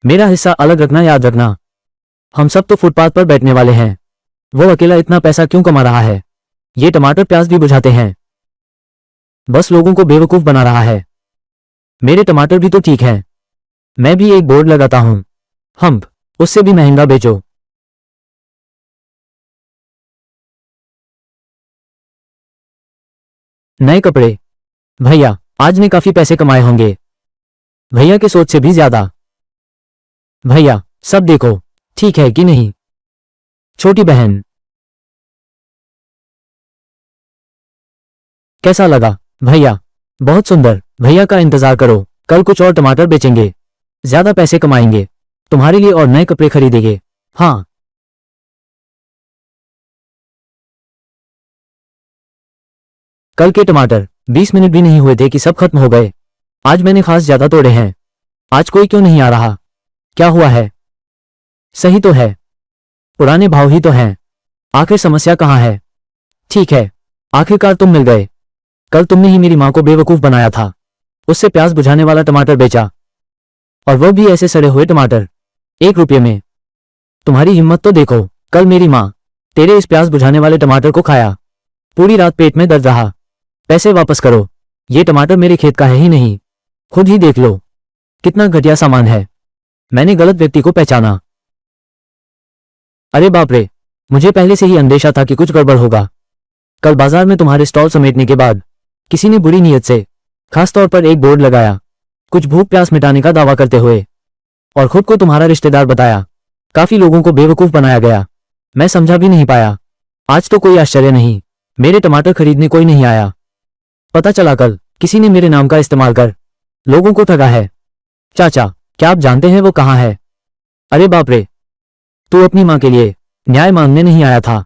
मेरा हिस्सा अलग रखना याद रखना। हम सब तो फुटपाथ पर बैठने वाले हैं, वो अकेला इतना पैसा क्यों कमा रहा है? ये टमाटर प्याज भी बुझाते हैं, बस लोगों को बेवकूफ बना रहा है। मेरे टमाटर भी तो ठीक हैं, मैं भी एक बोर्ड लगाता हूं, हम उससे भी महंगा बेचो। नए कपड़े, भैया आज ने काफी पैसे कमाए होंगे। भैया के सोच से भी ज्यादा। भैया सब देखो ठीक है कि नहीं? छोटी बहन कैसा लगा? भैया बहुत सुंदर। भैया का इंतजार करो, कल कुछ और टमाटर बेचेंगे, ज्यादा पैसे कमाएंगे, तुम्हारे लिए और नए कपड़े खरीदेंगे। हाँ कल के टमाटर 20 मिनट भी नहीं हुए थे कि सब खत्म हो गए। आज मैंने खास ज्यादा तोड़े हैं। आज कोई क्यों नहीं आ रहा? क्या हुआ है? सही तो है, पुराने भाव ही तो हैं। आखिर समस्या कहाँ है? ठीक है, आखिरकार तुम मिल गए। कल तुमने ही मेरी माँ को बेवकूफ बनाया था, उससे प्याज बुझाने वाला टमाटर बेचा, और वो भी ऐसे सड़े हुए टमाटर, 1 रुपये में। तुम्हारी हिम्मत तो देखो। कल मेरी माँ तेरे इस प्याज बुझाने वाले टमाटर को खाया, पूरी रात पेट में दर्द रहा। पैसे वापस करो, ये टमाटर मेरे खेत का है ही नहीं। खुद ही देख लो कितना घटिया सामान है। मैंने गलत व्यक्ति को पहचाना। अरे बाप रे, मुझे पहले से ही अंदेशा था कि कुछ गड़बड़ होगा। कल बाजार में तुम्हारे स्टॉल समेटने के बाद किसी ने बुरी नीयत से खास तौर पर एक बोर्ड लगाया, कुछ भूख प्यास मिटाने का दावा करते हुए, और खुद को तुम्हारा रिश्तेदार बताया। काफी लोगों को बेवकूफ बनाया गया, मैं समझा भी नहीं पाया। आज तो कोई आश्चर्य नहीं, मेरे टमाटर खरीदने कोई नहीं आया। पता चला कल किसी ने मेरे नाम का इस्तेमाल कर लोगों को ठगा है। चाचा क्या आप जानते हैं वो कहाँ है? अरे बाप रे, तू अपनी माँ के लिए न्याय मांगने नहीं आया था?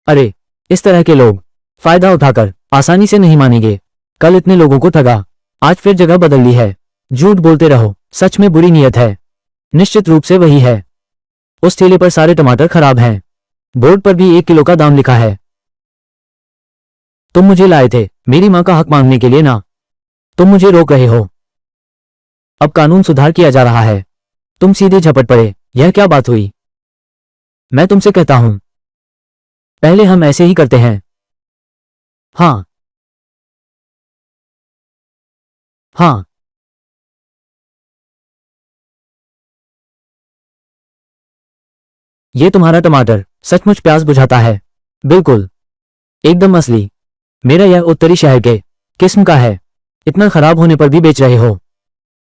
अरे इस तरह के लोग फायदा उठाकर आसानी से नहीं मानेंगे। कल इतने लोगों को ठगा, आज फिर जगह बदल ली है। झूठ बोलते रहो, सच में बुरी नीयत है। निश्चित रूप से वही है। उस ठेले पर सारे टमाटर खराब हैं, बोर्ड पर भी 1 किलो का दाम लिखा है। तुम मुझे लाए थे मेरी माँ का हक मांगने के लिए ना? तुम मुझे रोक रहे हो। अब कानून सुधार किया जा रहा है, तुम सीधे झपट पड़े। यह क्या बात हुई? मैं तुमसे कहता हूं, पहले हम ऐसे ही करते हैं। हाँ हाँ ये तुम्हारा टमाटर सचमुच प्यास बुझाता है। बिल्कुल, एकदम असली। मेरा यह उत्तरी शहर के किस्म का है। इतना खराब होने पर भी बेच रहे हो?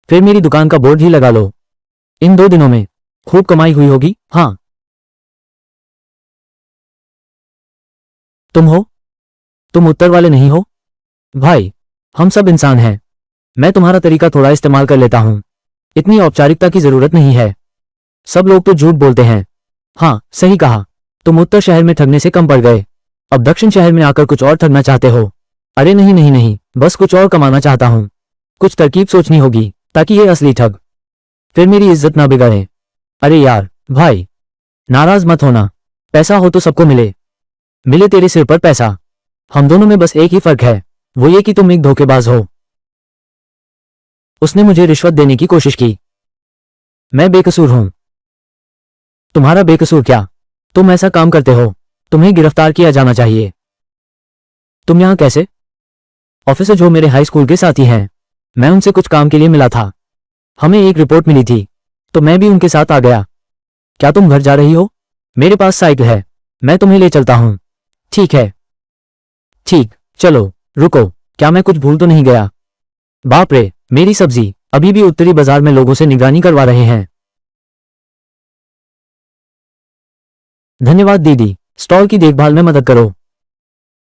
फिर मेरी दुकान का बोर्ड ही लगा लो। इन 2 दिनों में खूब कमाई हुई होगी। हाँ, तुम हो? तुम उत्तर वाले नहीं हो? भाई, हम सब इंसान हैं। मैं तुम्हारा तरीका थोड़ा इस्तेमाल कर लेता हूं। इतनी औपचारिकता की जरूरत नहीं है। सब लोग तो झूठ बोलते हैं। हाँ, सही कहा। तुम उत्तर शहर में ठगने से कम पड़ गए। अब दक्षिण शहर में आकर कुछ और ठगना चाहते हो? अरे नहीं नहीं नहीं, बस कुछ और कमाना चाहता हूं। कुछ तरकीब सोचनी होगी ताकि ये असली ठग फिर मेरी इज्जत ना बिगाड़े। अरे यार, भाई, नाराज मत होना। पैसा हो तो सबको मिले। मिले तेरे सिर पर पैसा। हम दोनों में बस एक ही फर्क है, वो ये कि तुम एक धोखेबाज हो। उसने मुझे रिश्वत देने की कोशिश की। मैं बेकसूर हूं। तुम्हारा बेकसूर क्या? तुम ऐसा काम करते हो, तुम्हें गिरफ्तार किया जाना चाहिए। तुम यहां कैसे? ऑफिसर जो मेरे हाई स्कूल के साथी हैं, मैं उनसे कुछ काम के लिए मिला था। हमें एक रिपोर्ट मिली थी, तो मैं भी उनके साथ आ गया। क्या तुम घर जा रही हो? मेरे पास साइकिल है, मैं तुम्हें ले चलता हूं। ठीक है। ठीक, चलो। रुको, क्या मैं कुछ भूल तो नहीं गया? बाप रे, मेरी सब्जी। अभी भी उत्तरी बाजार में लोगों से निगरानी करवा रहे हैं। धन्यवाद दीदी, स्टॉल की देखभाल में मदद करो।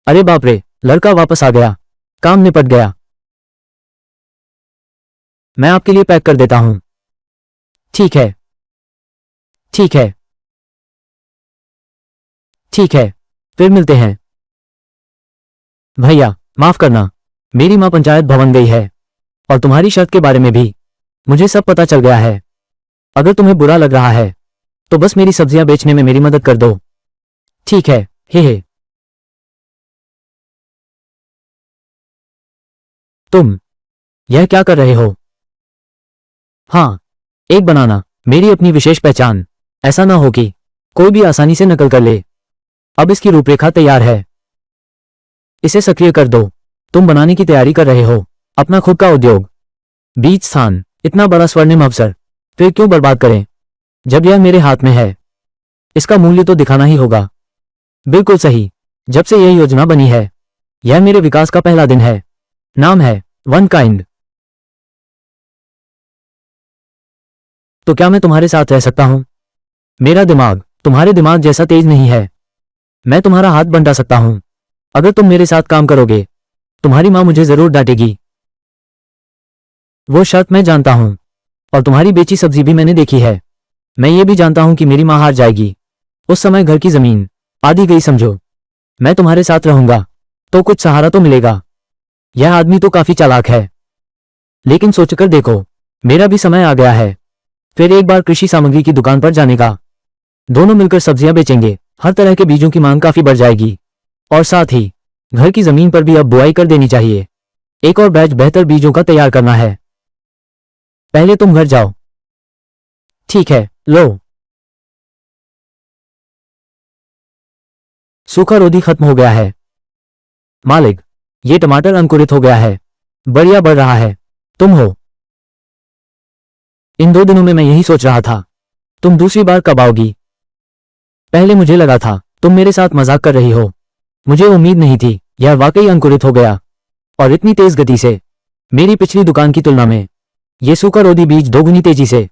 अरे बाप रे, लड़का वापस आ गया। काम निपट गया। मैं आपके लिए पैक कर देता हूं। ठीक है। ठीक है। ठीक है, फिर मिलते हैं। भैया, माफ करना। मेरी मां पंचायत भवन गई है, और तुम्हारी शर्त के बारे में भी मुझे सब पता चल गया है। अगर तुम्हें बुरा लग रहा है तो बस मेरी सब्जियां बेचने में मेरी मदद कर दो। ठीक है। हे। तुम यह क्या कर रहे हो? हाँ, एक बनाना, मेरी अपनी विशेष पहचान। ऐसा ना हो कि कोई भी आसानी से नकल कर ले। अब इसकी रूपरेखा तैयार है। इसे सक्रिय कर दो। तुम बनाने की तैयारी कर रहे हो अपना खुद का उद्योग। बीज स्थान, इतना बड़ा स्वर्णिम अवसर फिर क्यों बर्बाद करें जब यह मेरे हाथ में है? इसका मूल्य तो दिखाना ही होगा। बिल्कुल सही। जब से यह योजना बनी है, यह मेरे विकास का पहला दिन है। नाम है वन काइंड। तो क्या मैं तुम्हारे साथ रह सकता हूं? मेरा दिमाग तुम्हारे दिमाग जैसा तेज नहीं है। मैं तुम्हारा हाथ बंटा सकता हूं। अगर तुम मेरे साथ काम करोगे, तुम्हारी मां मुझे जरूर डांटेगी। वो शर्त मैं जानता हूं, और तुम्हारी बेची सब्जी भी मैंने देखी है। मैं ये भी जानता हूं कि मेरी मां हार जाएगी। उस समय घर की जमीन आधी गई समझो। मैं तुम्हारे साथ रहूंगा तो कुछ सहारा तो मिलेगा। यह आदमी तो काफी चालाक है, लेकिन सोचकर देखो, मेरा भी समय आ गया है फिर एक बार कृषि सामग्री की दुकान पर जाने का। दोनों मिलकर सब्जियां बेचेंगे। हर तरह के बीजों की मांग काफी बढ़ जाएगी, और साथ ही घर की जमीन पर भी अब बुआई कर देनी चाहिए। एक और बैच बेहतर बीजों का तैयार करना है। पहले तुम घर जाओ। ठीक है, लो। सूखा रोधी खत्म हो गया है। मालिक, ये टमाटर अंकुरित हो गया है। बढ़िया बढ़ रहा है। तुम हो? इन 2 दिनों में मैं यही सोच रहा था, तुम दूसरी बार कब आओगी? पहले मुझे लगा था तुम मेरे साथ मजाक कर रही हो। मुझे उम्मीद नहीं थी यह वाकई अंकुरित हो गया, और इतनी तेज गति से। मेरी पिछली दुकान की तुलना में ये सूखा रोधी बीज 2 गुनी तेजी से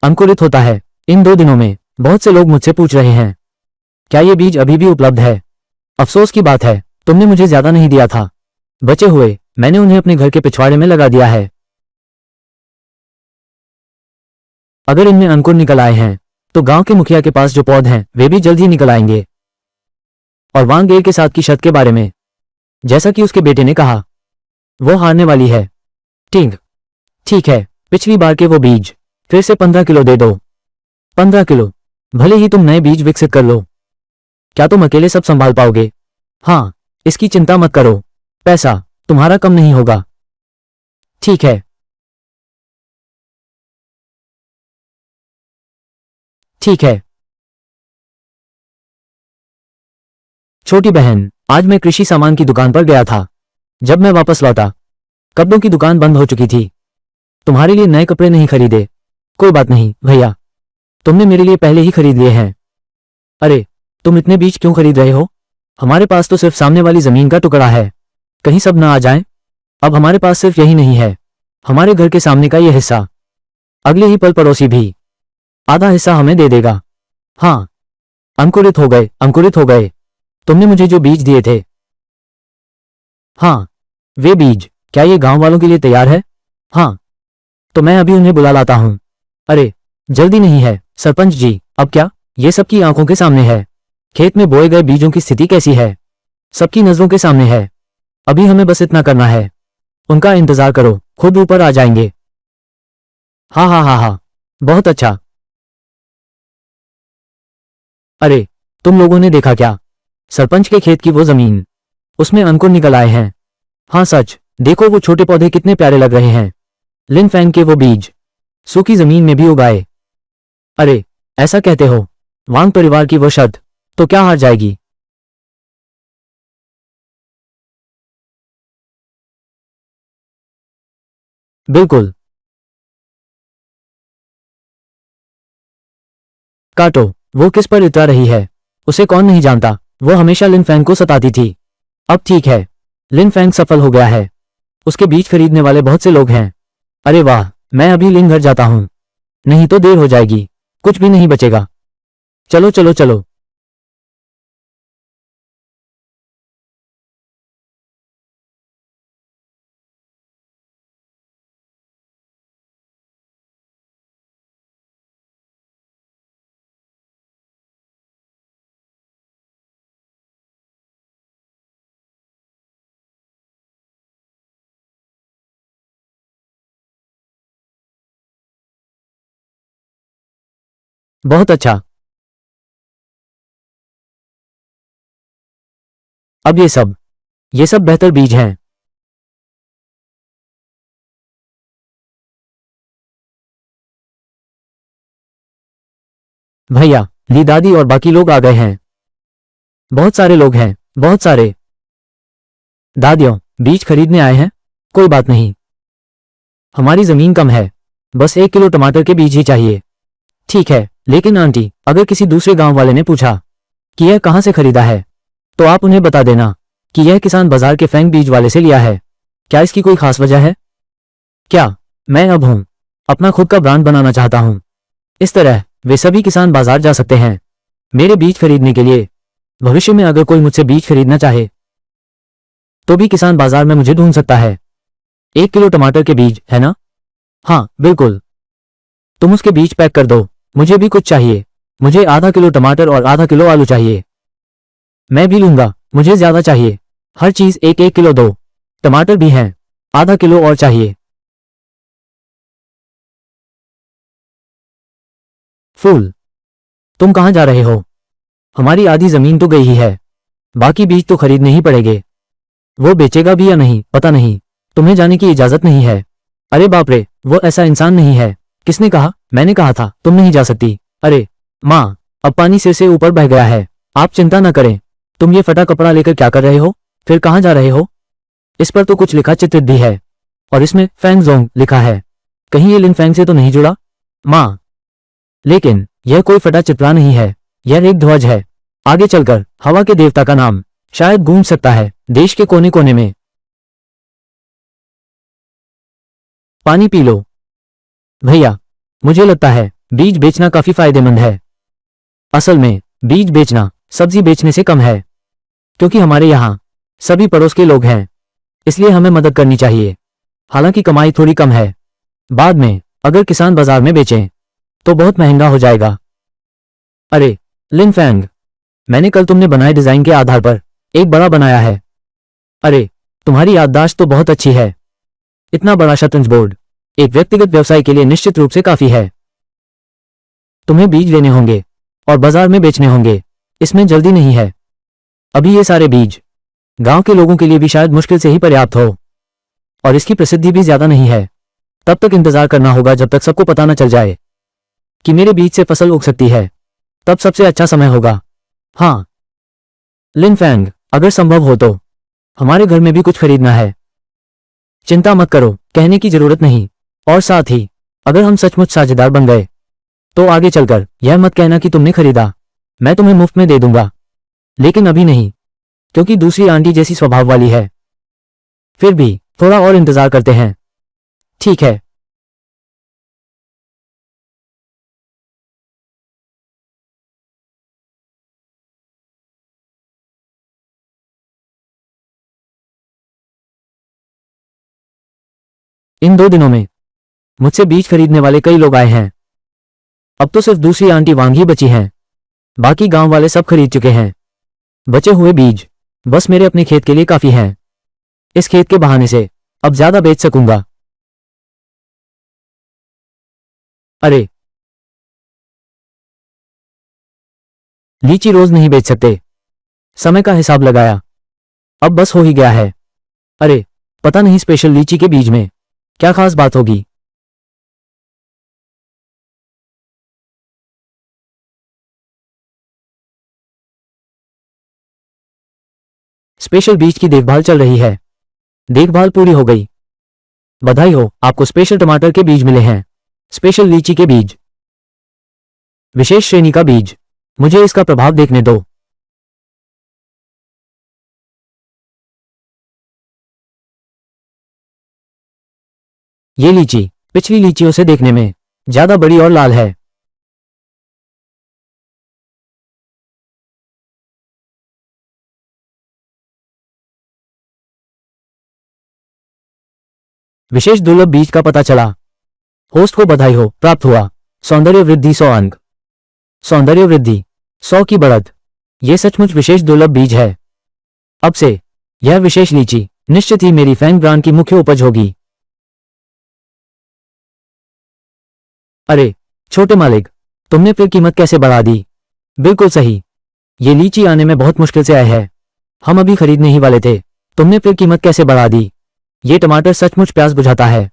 अंकुरित होता है। इन 2 दिनों में बहुत से लोग मुझसे पूछ रहे हैं, क्या ये बीज अभी भी उपलब्ध है? अफसोस की बात है, तुमने मुझे ज्यादा नहीं दिया था। बचे हुए मैंने उन्हें अपने घर के पिछवाड़े में लगा दिया है। अगर इनमें अंकुर निकल आए हैं, तो गांव के मुखिया के पास जो पौध हैं वे भी जल्द ही निकल आएंगे। और वांगेर के साथ की शर्त के बारे में, जैसा कि उसके बेटे ने कहा, वो हारने वाली है। ठीक। ठीक है, पिछली बार के वो बीज फिर से 15 किलो दे दो। 15 किलो? भले ही तुम नए बीज विकसित कर लो, क्या तुम अकेले सब संभाल पाओगे? हाँ, इसकी चिंता मत करो, पैसा तुम्हारा कम नहीं होगा। ठीक है। ठीक है। छोटी बहन, आज मैं कृषि सामान की दुकान पर गया था। जब मैं वापस लौटा, कपड़ों की दुकान बंद हो चुकी थी। तुम्हारे लिए नए कपड़े नहीं खरीदे? कोई बात नहीं भैया, तुमने मेरे लिए पहले ही खरीद लिए हैं। अरे, तुम इतने बीज क्यों खरीद रहे हो? हमारे पास तो सिर्फ सामने वाली जमीन का टुकड़ा है, कहीं सब ना आ जाए। अब हमारे पास सिर्फ यही नहीं है, हमारे घर के सामने का यह हिस्सा, अगले ही पल पड़ोसी भी। आधा हिस्सा हमें दे देगा। हाँ, अंकुरित हो गए, अंकुरित हो गए। तुमने मुझे जो बीज दिए थे। हाँ, वे बीज, क्या ये गांव वालों के लिए तैयार है? हाँ, तो मैं अभी उन्हें बुला लाता हूँ। अरे, जल्दी नहीं है सरपंच जी, अब क्या? ये सबकी आंखों के सामने है। खेत में बोए गए बीजों की स्थिति कैसी है? सबकी नजरों के सामने है। अभी हमें बस इतना करना है। उनका इंतजार करो, खुद ऊपर आ जाएंगे। हाँ हाँ हाँ हाँ, बहुत अच्छा। अरे, तुम लोगों ने देखा क्या? सरपंच के खेत की वो जमीन, उसमें अंकुर निकल आए हैं। हाँ सच, देखो वो छोटे पौधे कितने प्यारे लग रहे हैं। लिन फैंग के वो बीज सूखी जमीन में भी उगाए। अरे, ऐसा कहते हो? वांग परिवार की वो शर्त तो क्या हार जाएगी? बिल्कुल। काटो, वो किस पर इतरा रही है? उसे कौन नहीं जानता, वो हमेशा लिन फैंग को सताती थी। अब ठीक है, लिन फैंग सफल हो गया है। उसके बीज खरीदने वाले बहुत से लोग हैं। अरे वाह, मैं अभी लिन घर जाता हूँ, नहीं तो देर हो जाएगी, कुछ भी नहीं बचेगा। चलो चलो चलो। बहुत अच्छा। अब ये सब बेहतर बीज हैं। भैया, ली दादी और बाकी लोग आ गए हैं। बहुत सारे लोग हैं, बहुत सारे। दादियों, बीज खरीदने आए हैं? कोई बात नहीं, हमारी जमीन कम है, बस 1 किलो टमाटर के बीज ही चाहिए। ठीक है, लेकिन आंटी, अगर किसी दूसरे गांव वाले ने पूछा कि यह कहां से खरीदा है, तो आप उन्हें बता देना कि यह किसान बाजार के फैंग बीज वाले से लिया है। क्या इसकी कोई खास वजह है? क्या? मैं अब हूं, अपना खुद का ब्रांड बनाना चाहता हूं। इस तरह वे सभी किसान बाजार जा सकते हैं मेरे बीज खरीदने के लिए। भविष्य में अगर कोई मुझसे बीज खरीदना चाहे, तो भी किसान बाजार में मुझे ढूंढ सकता है। 1 किलो टमाटर के बीज, है ना? हाँ, बिल्कुल। तुम उसके बीज पैक कर दो। मुझे भी कुछ चाहिए। मुझे आधा किलो टमाटर और आधा किलो आलू चाहिए। मैं भी लूंगा, मुझे ज्यादा चाहिए। हर चीज एक एक किलो दो। टमाटर भी हैं, आधा किलो और चाहिए। फूल, तुम कहाँ जा रहे हो? हमारी आधी जमीन तो गई ही है, बाकी बीज तो खरीदने ही पड़ेंगे। वो बेचेगा भी या नहीं पता नहीं, तुम्हें जाने की इजाजत नहीं है। अरे बाप रे, वो ऐसा इंसान नहीं है। किसने कहा? मैंने कहा था तुम नहीं जा सकती। अरे माँ, अब पानी सिर से ऊपर बह गया है, आप चिंता न करें। तुम ये फटा कपड़ा लेकर क्या कर रहे हो? फिर कहाँ जा रहे हो? इस पर तो कुछ लिखा चित्रित भी है, और इसमें फैंग जोंग लिखा है। कहीं ये लिन फैंग से तो नहीं जुड़ा? माँ, लेकिन यह कोई फटा चित्रा नहीं है, यह एक ध्वज है। आगे चलकर हवा के देवता का नाम शायद गूंज सकता है देश के कोने कोने में। पानी पी लो। भैया, मुझे लगता है बीज बेचना काफी फायदेमंद है। असल में बीज बेचना सब्जी बेचने से कम है, क्योंकि हमारे यहाँ सभी पड़ोस के लोग हैं, इसलिए हमें मदद करनी चाहिए। हालांकि कमाई थोड़ी कम है, बाद में अगर किसान बाजार में बेचें तो बहुत महंगा हो जाएगा। अरे लिन फैंग, मैंने कल तुमने बनाए डिजाइन के आधार पर एक बड़ा बनाया है। अरे, तुम्हारी याददाश्त तो बहुत अच्छी है। इतना बड़ा शतरंज बोर्ड एक व्यक्तिगत व्यवसाय के लिए निश्चित रूप से काफी है। तुम्हें बीज लेने होंगे और बाजार में बेचने होंगे, इसमें जल्दी नहीं है। अभी ये सारे बीज गांव के लोगों के लिए भी शायद मुश्किल से ही पर्याप्त हो, और इसकी प्रसिद्धि भी ज्यादा नहीं है। तब तक इंतजार करना होगा जब तक सबको पता न चल जाए कि मेरे बीज से फसल उग सकती है, तब सबसे अच्छा समय होगा। हाँ लिन फैंग, अगर संभव हो तो हमारे घर में भी कुछ खरीदना है। चिंता मत करो, कहने की जरूरत नहीं। और साथ ही अगर हम सचमुच साझेदार बन गए, तो आगे चलकर यह मत कहना कि तुमने खरीदा। मैं तुम्हें मुफ्त में दे दूंगा, लेकिन अभी नहीं, क्योंकि दूसरी आंटी जैसी स्वभाव वाली है। फिर भी थोड़ा और इंतजार करते हैं। ठीक है। इन 2 दिनों में मुझसे बीज खरीदने वाले कई लोग आए हैं। अब तो सिर्फ दूसरी आंटी वांग ही बची हैं। बाकी गांव वाले सब खरीद चुके हैं। बचे हुए बीज बस मेरे अपने खेत के लिए काफी हैं। इस खेत के बहाने से अब ज्यादा बेच सकूंगा। अरे, लीची रोज नहीं बेच सकते। समय का हिसाब लगाया, अब बस हो ही गया है। अरे, पता नहीं स्पेशल लीची के बीज में क्या खास बात होगी। स्पेशल बीज की देखभाल चल रही है। देखभाल पूरी हो गई। बधाई हो, आपको स्पेशल टमाटर के बीज मिले हैं। स्पेशल लीची के बीज, विशेष श्रेणी का बीज। मुझे इसका प्रभाव देखने दो। ये लीची पिछली लीचियों से देखने में ज्यादा बड़ी और लाल है। विशेष दुर्लभ बीज का पता चला। होस्ट को बधाई हो, प्राप्त हुआ सौंदर्य वृद्धि 100 अंक। सौंदर्य वृद्धि 100 की बढ़त। यह सचमुच विशेष दुर्लभ बीज है। अब से यह विशेष लीची निश्चित ही मेरी फैंग ब्रांड की मुख्य उपज होगी। अरे छोटे मालिक, तुमने फिर कीमत कैसे बढ़ा दी? बिल्कुल सही, ये लीची आने में बहुत मुश्किल से आए है। हम अभी खरीदने ही वाले थे, तुमने फिर कीमत कैसे बढ़ा दी? ये टमाटर सचमुच प्यास बुझाता है।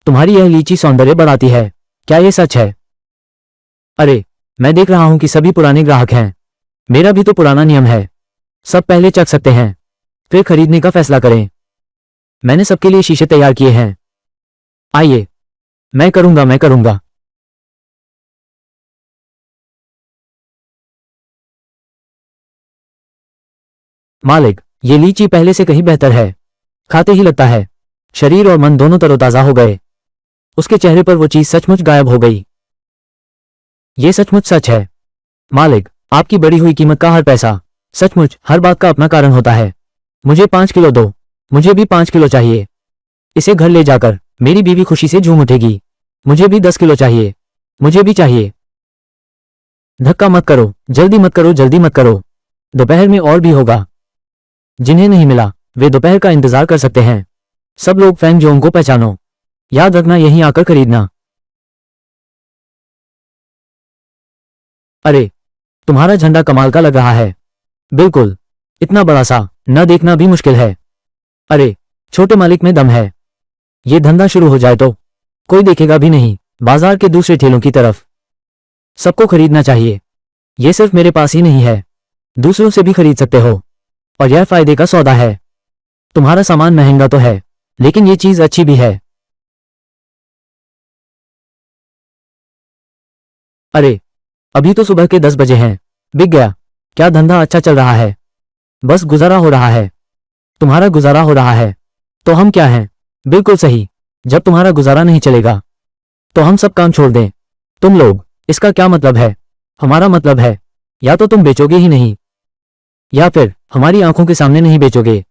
तुम्हारी यह लीची सौंदर्य बढ़ाती है, क्या ये सच है? अरे, मैं देख रहा हूं कि सभी पुराने ग्राहक हैं। मेरा भी तो पुराना नियम है, सब पहले चख सकते हैं, फिर खरीदने का फैसला करें। मैंने सबके लिए शीशे तैयार किए हैं। आइए, मैं करूंगा। मालिक, ये लीची पहले से कहीं बेहतर है। खाते ही लगता है शरीर और मन दोनों तरोताजा हो गए। उसके चेहरे पर वो चीज सचमुच गायब हो गई। ये सचमुच सच है। मालिक, आपकी बढ़ी हुई कीमत का हर पैसा, सचमुच हर बात का अपना कारण होता है। मुझे 5 किलो दो। मुझे भी 5 किलो चाहिए। इसे घर ले जाकर मेरी बीवी खुशी से झूम उठेगी। मुझे भी 10 किलो चाहिए। मुझे भी चाहिए। धक्का मत करो, जल्दी मत करो, जल्दी मत करो। दोपहर में और भी होगा। जिन्हें नहीं मिला वे दोपहर का इंतजार कर सकते हैं। सब लोग फैंग जोंग को पहचानो। याद रखना, यहीं आकर खरीदना। अरे, तुम्हारा झंडा कमाल का लग रहा है। बिल्कुल, इतना बड़ा सा न देखना भी मुश्किल है। अरे, छोटे मालिक में दम है। ये धंधा शुरू हो जाए तो कोई देखेगा भी नहीं। बाजार के दूसरे ठेलों की तरफ सबको खरीदना चाहिए। ये सिर्फ मेरे पास ही नहीं है, दूसरों से भी खरीद सकते हो। और यह फायदे का सौदा है। तुम्हारा सामान महंगा तो है, लेकिन ये चीज अच्छी भी है। अरे, अभी तो सुबह के 10 बजे हैं। बिक गया। क्या धंधा अच्छा चल रहा है? बस गुजारा हो रहा है। तुम्हारा गुजारा हो रहा है तो हम क्या हैं? बिल्कुल सही। जब तुम्हारा गुजारा नहीं चलेगा तो हम सब काम छोड़ दें। तुम लोग, इसका क्या मतलब है? हमारा मतलब है या तो तुम बेचोगे ही नहीं, या फिर हमारी आंखों के सामने नहीं बेचोगे।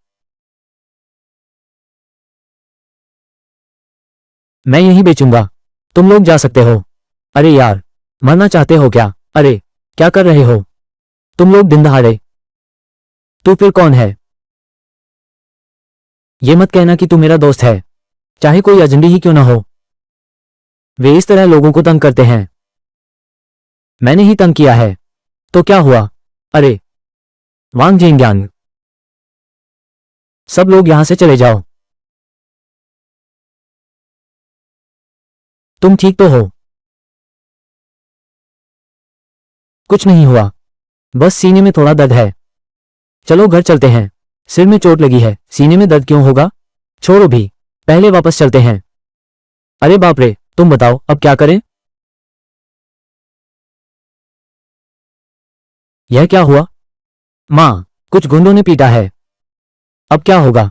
मैं यहीं बेचूंगा, तुम लोग जा सकते हो। अरे यार, मरना चाहते हो क्या? अरे, क्या कर रहे हो तुम लोग दिन दहाड़े? तू फिर कौन है? ये मत कहना कि तू मेरा दोस्त है, चाहे कोई अजनबी ही क्यों ना हो। वे इस तरह लोगों को तंग करते हैं। मैंने ही तंग किया है तो क्या हुआ? अरे, वांग जेंग्यांग, सब लोग यहां से चले जाओ। तुम ठीक तो हो? कुछ नहीं हुआ, बस सीने में थोड़ा दर्द है। चलो घर चलते हैं। सिर में चोट लगी है, सीने में दर्द क्यों होगा? छोड़ो भी, पहले वापस चलते हैं। अरे बाप रे, तुम बताओ अब क्या करें? यह क्या हुआ? माँ, कुछ गुंडों ने पीटा है। अब क्या होगा?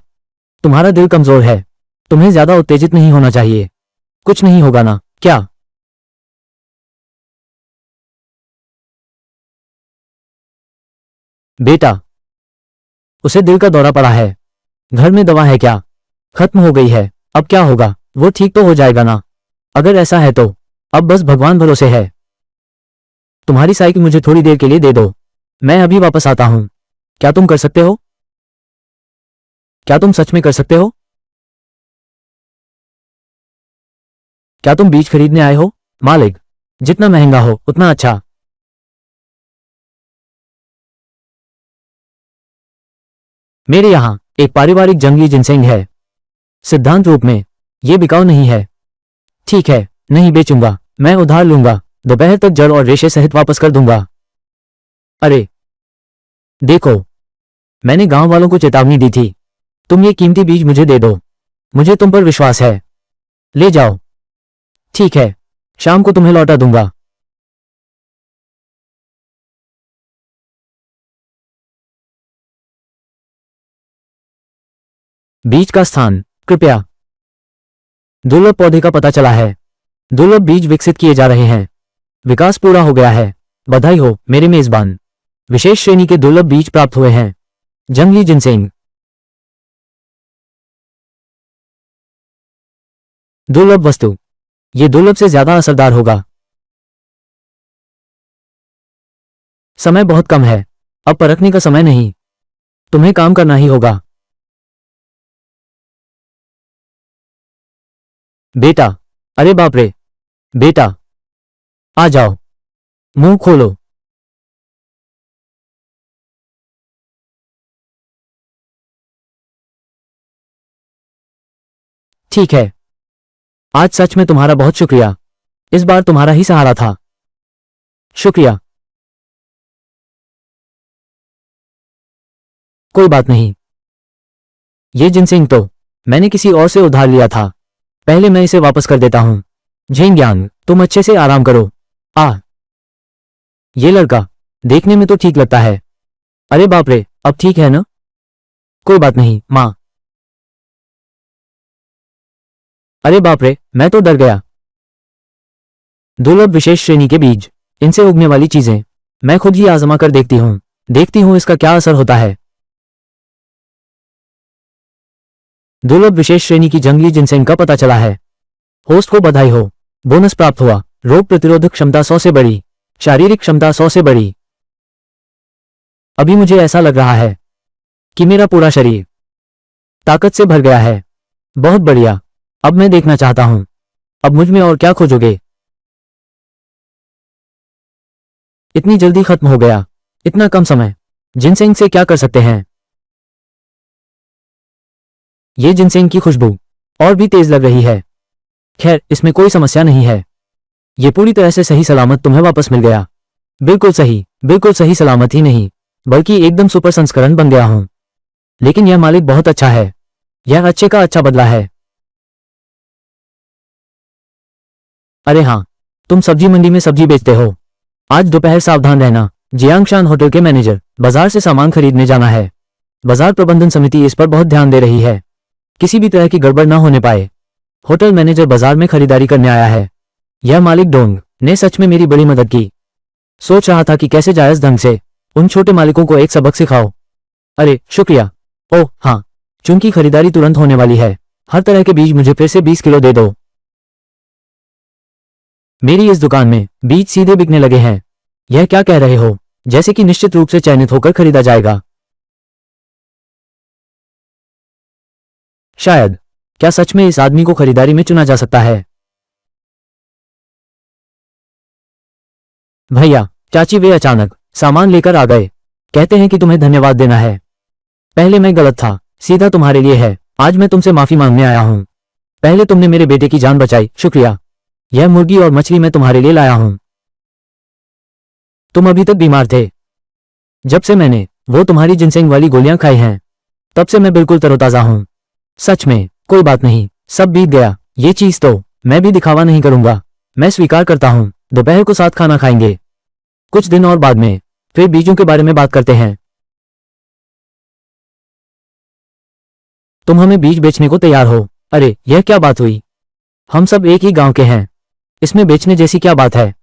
तुम्हारा दिल कमजोर है, तुम्हें ज्यादा उत्तेजित नहीं होना चाहिए। कुछ नहीं होगा ना? क्या? बेटा, उसे दिल का दौरा पड़ा है। घर में दवा है क्या? खत्म हो गई है। अब क्या होगा? वो ठीक तो हो जाएगा ना? अगर ऐसा है तो अब बस भगवान भरोसे है। तुम्हारी साइकिल मुझे थोड़ी देर के लिए दे दो, मैं अभी वापस आता हूं। क्या तुम कर सकते हो? क्या तुम सच में कर सकते हो? क्या तुम बीज खरीदने आए हो? मालिक, जितना महंगा हो उतना अच्छा। मेरे यहां एक पारिवारिक जंगली जिनसेंग है। सिद्धांत रूप में यह बिकाऊ नहीं है। ठीक है, नहीं बेचूंगा, मैं उधार लूंगा, दोपहर तक जड़ और रेशे सहित वापस कर दूंगा। अरे देखो, मैंने गांव वालों को चेतावनी दी थी। तुम ये कीमती बीज मुझे दे दो, मुझे तुम पर विश्वास है। ले जाओ। ठीक है, शाम को तुम्हें लौटा दूंगा। बीज का स्थान कृपया। दुर्लभ पौधे का पता चला है। दुर्लभ बीज विकसित किए जा रहे हैं। विकास पूरा हो गया है। बधाई हो मेरे मेजबान। विशेष श्रेणी के दुर्लभ बीज प्राप्त हुए हैं। जंगली जिनसेंग। दुर्लभ वस्तु। ये दुर्लभ से ज्यादा असरदार होगा। समय बहुत कम है। अब परखने का समय नहीं। तुम्हें काम करना ही होगा। बेटा, अरे बाप रे, बेटा, आ जाओ, मुंह खोलो। ठीक है, आज सच में तुम्हारा बहुत शुक्रिया। इस बार तुम्हारा ही सहारा था। शुक्रिया। कोई बात नहीं। ये जिनसेंग तो मैंने किसी और से उधार लिया था। पहले मैं इसे वापस कर देता हूं। झेंग्यांग, तुम अच्छे से आराम करो। आ, ये लड़का देखने में तो ठीक लगता है। अरे बाप रे, अब ठीक है ना? कोई बात नहीं माँ। अरे बाप रे, मैं तो डर गया। दुर्लभ विशेष श्रेणी के बीज, इनसे उगने वाली चीजें मैं खुद ही आजमा कर देखती हूं इसका क्या असर होता है। दुर्लभ विशेष श्रेणी की जंगली जिनसेंग का पता चला है। होस्ट को बधाई हो, बोनस प्राप्त हुआ। रोग प्रतिरोधक क्षमता 100 से बढ़ी। शारीरिक क्षमता 100 से बढ़ी। अभी मुझे ऐसा लग रहा है कि मेरा पूरा शरीर ताकत से भर गया है। बहुत बढ़िया। अब मैं देखना चाहता हूं, अब मुझ में और क्या खोजोगे? इतनी जल्दी खत्म हो गया, इतना कम समय। जिनसेंग से क्या कर सकते हैं? ये जिनसेंग की खुशबू और भी तेज लग रही है। खैर, इसमें कोई समस्या नहीं है। ये पूरी तरह से सही सलामत तुम्हें वापस मिल गया। बिल्कुल सही सलामत ही नहीं, बल्कि एकदम सुपर संस्करण बन गया हूं। लेकिन यह मालिक बहुत अच्छा है। यह अच्छे का अच्छा बदला है। अरे हाँ, तुम सब्जी मंडी में सब्जी बेचते हो। आज दोपहर सावधान रहना। जियांगशान होटल के मैनेजर, बाजार से सामान खरीदने जाना है। बाजार प्रबंधन समिति इस पर बहुत ध्यान दे रही है। किसी भी तरह की गड़बड़ ना होने पाए। होटल मैनेजर बाजार में खरीदारी करने आया है। यह मालिक डोंग ने सच में मेरी बड़ी मदद की। सोच रहा था कि कैसे जायज ढंग से उन छोटे मालिकों को एक सबक सिखाओ। अरे शुक्रिया। ओह हाँ, चूंकि खरीदारी तुरंत होने वाली है, हर तरह के बीज मुझे फिर से 20 किलो दे दो। मेरी इस दुकान में बीज सीधे बिकने लगे हैं। यह क्या कह रहे हो? जैसे कि निश्चित रूप से चयनित होकर खरीदा जाएगा। शायद। क्या सच में इस आदमी को खरीदारी में चुना जा सकता है? भैया, चाची वे अचानक सामान लेकर आ गए। कहते हैं कि तुम्हें धन्यवाद देना है। पहले मैं गलत था, सीधा तुम्हारे लिए है। आज मैं तुमसे माफी मांगने आया हूं। पहले तुमने मेरे बेटे की जान बचाई, शुक्रिया। यह मुर्गी और मछली मैं तुम्हारे लिए लाया हूं। तुम अभी तक बीमार थे। जब से मैंने वो तुम्हारी जिनसेंग वाली गोलियां खाई हैं, तब से मैं बिल्कुल तरोताजा हूं। सच में, कोई बात नहीं, सब बीत गया। ये चीज तो मैं भी दिखावा नहीं करूंगा। मैं स्वीकार करता हूं, दोपहर को साथ खाना खाएंगे। कुछ दिन और बाद में फिर बीजों के बारे में बात करते हैं। तुम हमें बीज बेचने को तैयार हो? अरे यह क्या बात हुई? हम सब एक ही गांव के हैं, इसमें बेचने जैसी क्या बात है?